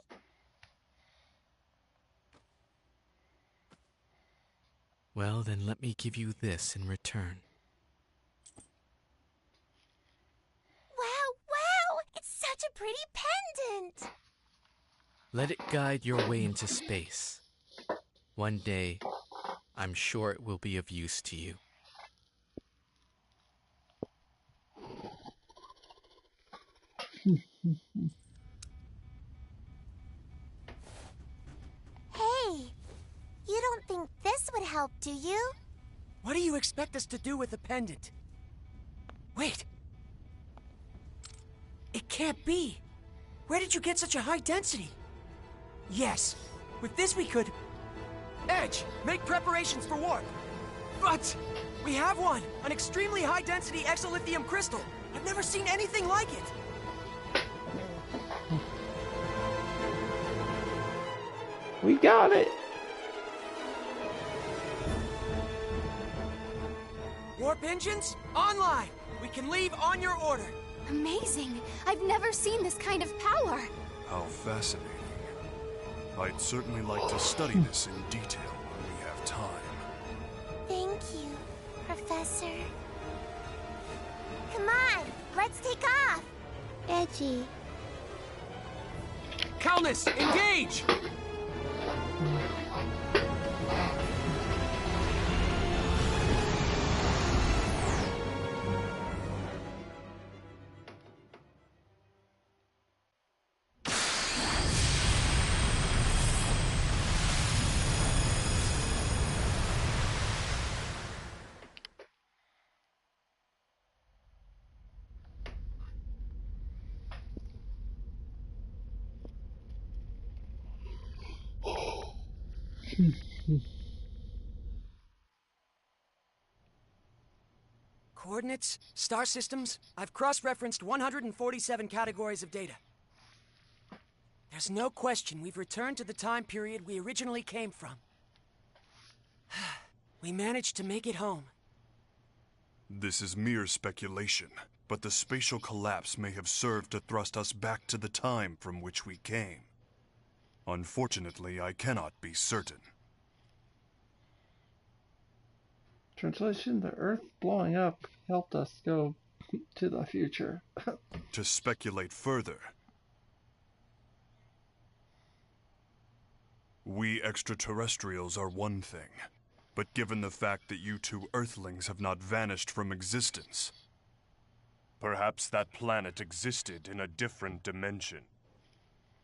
Well, then let me give you this in return. Wow! It's such a pretty pendant! Let it guide your way into space. One day, I'm sure it will be of use to you. Hey, you don't think this would help, do you? What do you expect us to do with the pendant? Wait. It can't be. Where did you get such a high density? Yes, with this we could... Edge, make preparations for warp. But we have one, an extremely high density exolithium crystal. I've never seen anything like it. We got it! Warp engines, online! We can leave on your order. Amazing! I've never seen this kind of power. How fascinating. I'd certainly like to study this in detail when we have time. Thank you, Professor. Come on, let's take off. Edgy. Calnus, engage! Coordinates, star systems, I've cross-referenced 147 categories of data. There's no question we've returned to the time period we originally came from. We managed to make it home. This is mere speculation, but the spatial collapse may have served to thrust us back to the time from which we came. Unfortunately, I cannot be certain. Translation: the Earth blowing up helped us go to the future. To speculate further, we extraterrestrials are one thing, but given the fact that you two Earthlings have not vanished from existence, perhaps that planet existed in a different dimension.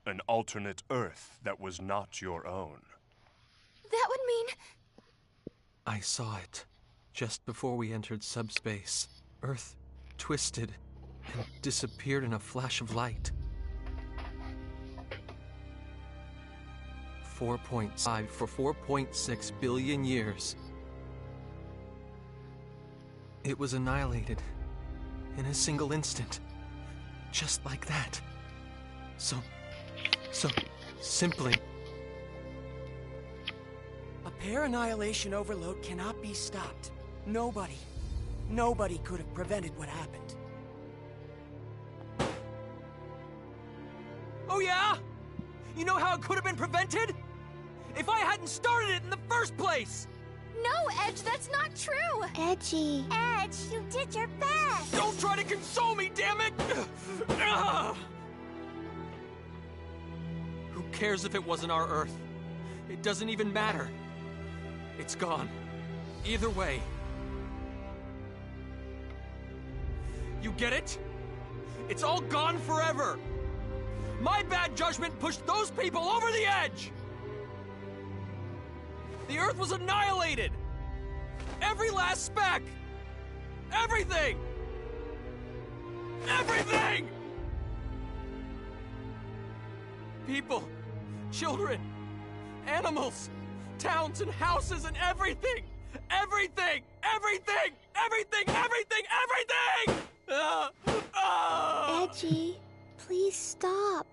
An alternate Earth that was not your own. That would mean... I saw it. Just before we entered subspace, Earth twisted and disappeared in a flash of light. 4.5 for 4.6 billion years. It was annihilated in a single instant. Just like that. So simply. A pair annihilation overload cannot be stopped. Nobody could have prevented what happened. Oh yeah? You know how it could have been prevented? If I hadn't started it in the first place! No, Edge, that's not true! Edgy. Edge, you did your best! Don't try to console me, damn it! Who cares if it wasn't our Earth? It doesn't even matter. It's gone. Either way. You get it? It's all gone forever! My bad judgment pushed those people over the edge! The Earth was annihilated! Every last speck! Everything! Everything! People, children, animals, towns and houses and everything! Everything! Everything! Everything! Everything! Everything! Edgy, please stop.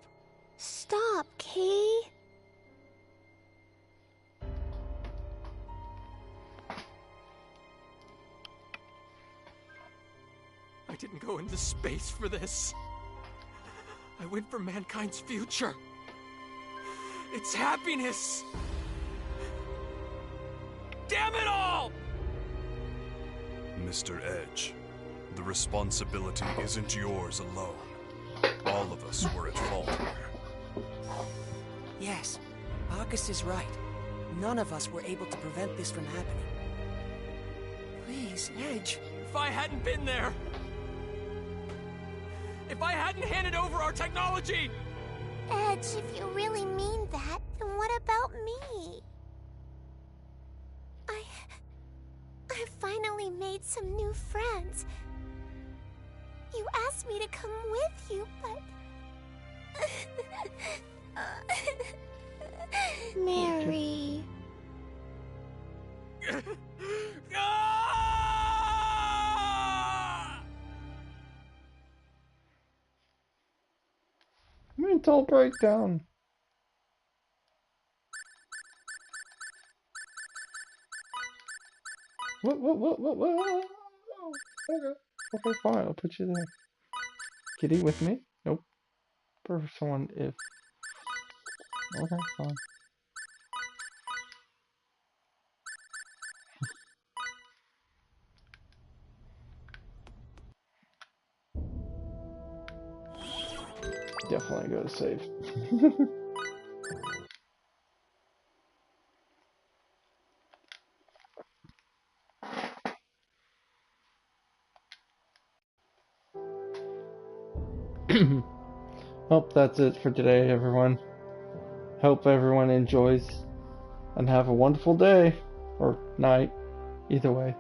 Stop, Kay. I didn't go into space for this. I went for mankind's future. Its happiness. Damn it all! Mr. Edge, the responsibility isn't yours alone. All of us were at fault here. Yes, Bacchus is right. None of us were able to prevent this from happening. Please, Edge, if I hadn't been there... If I hadn't handed over our technology... Edge, if you really mean that, then what about me? I finally made some new friends. You asked me to come with you, but... Mary... mental breakdown. What? Okay, fine, I'll put you there. Kitty with me? Nope. For someone if... Okay, fine. Definitely go to save. Hope that's it for today, everyone. Hope everyone enjoys and have a wonderful day or night, either way.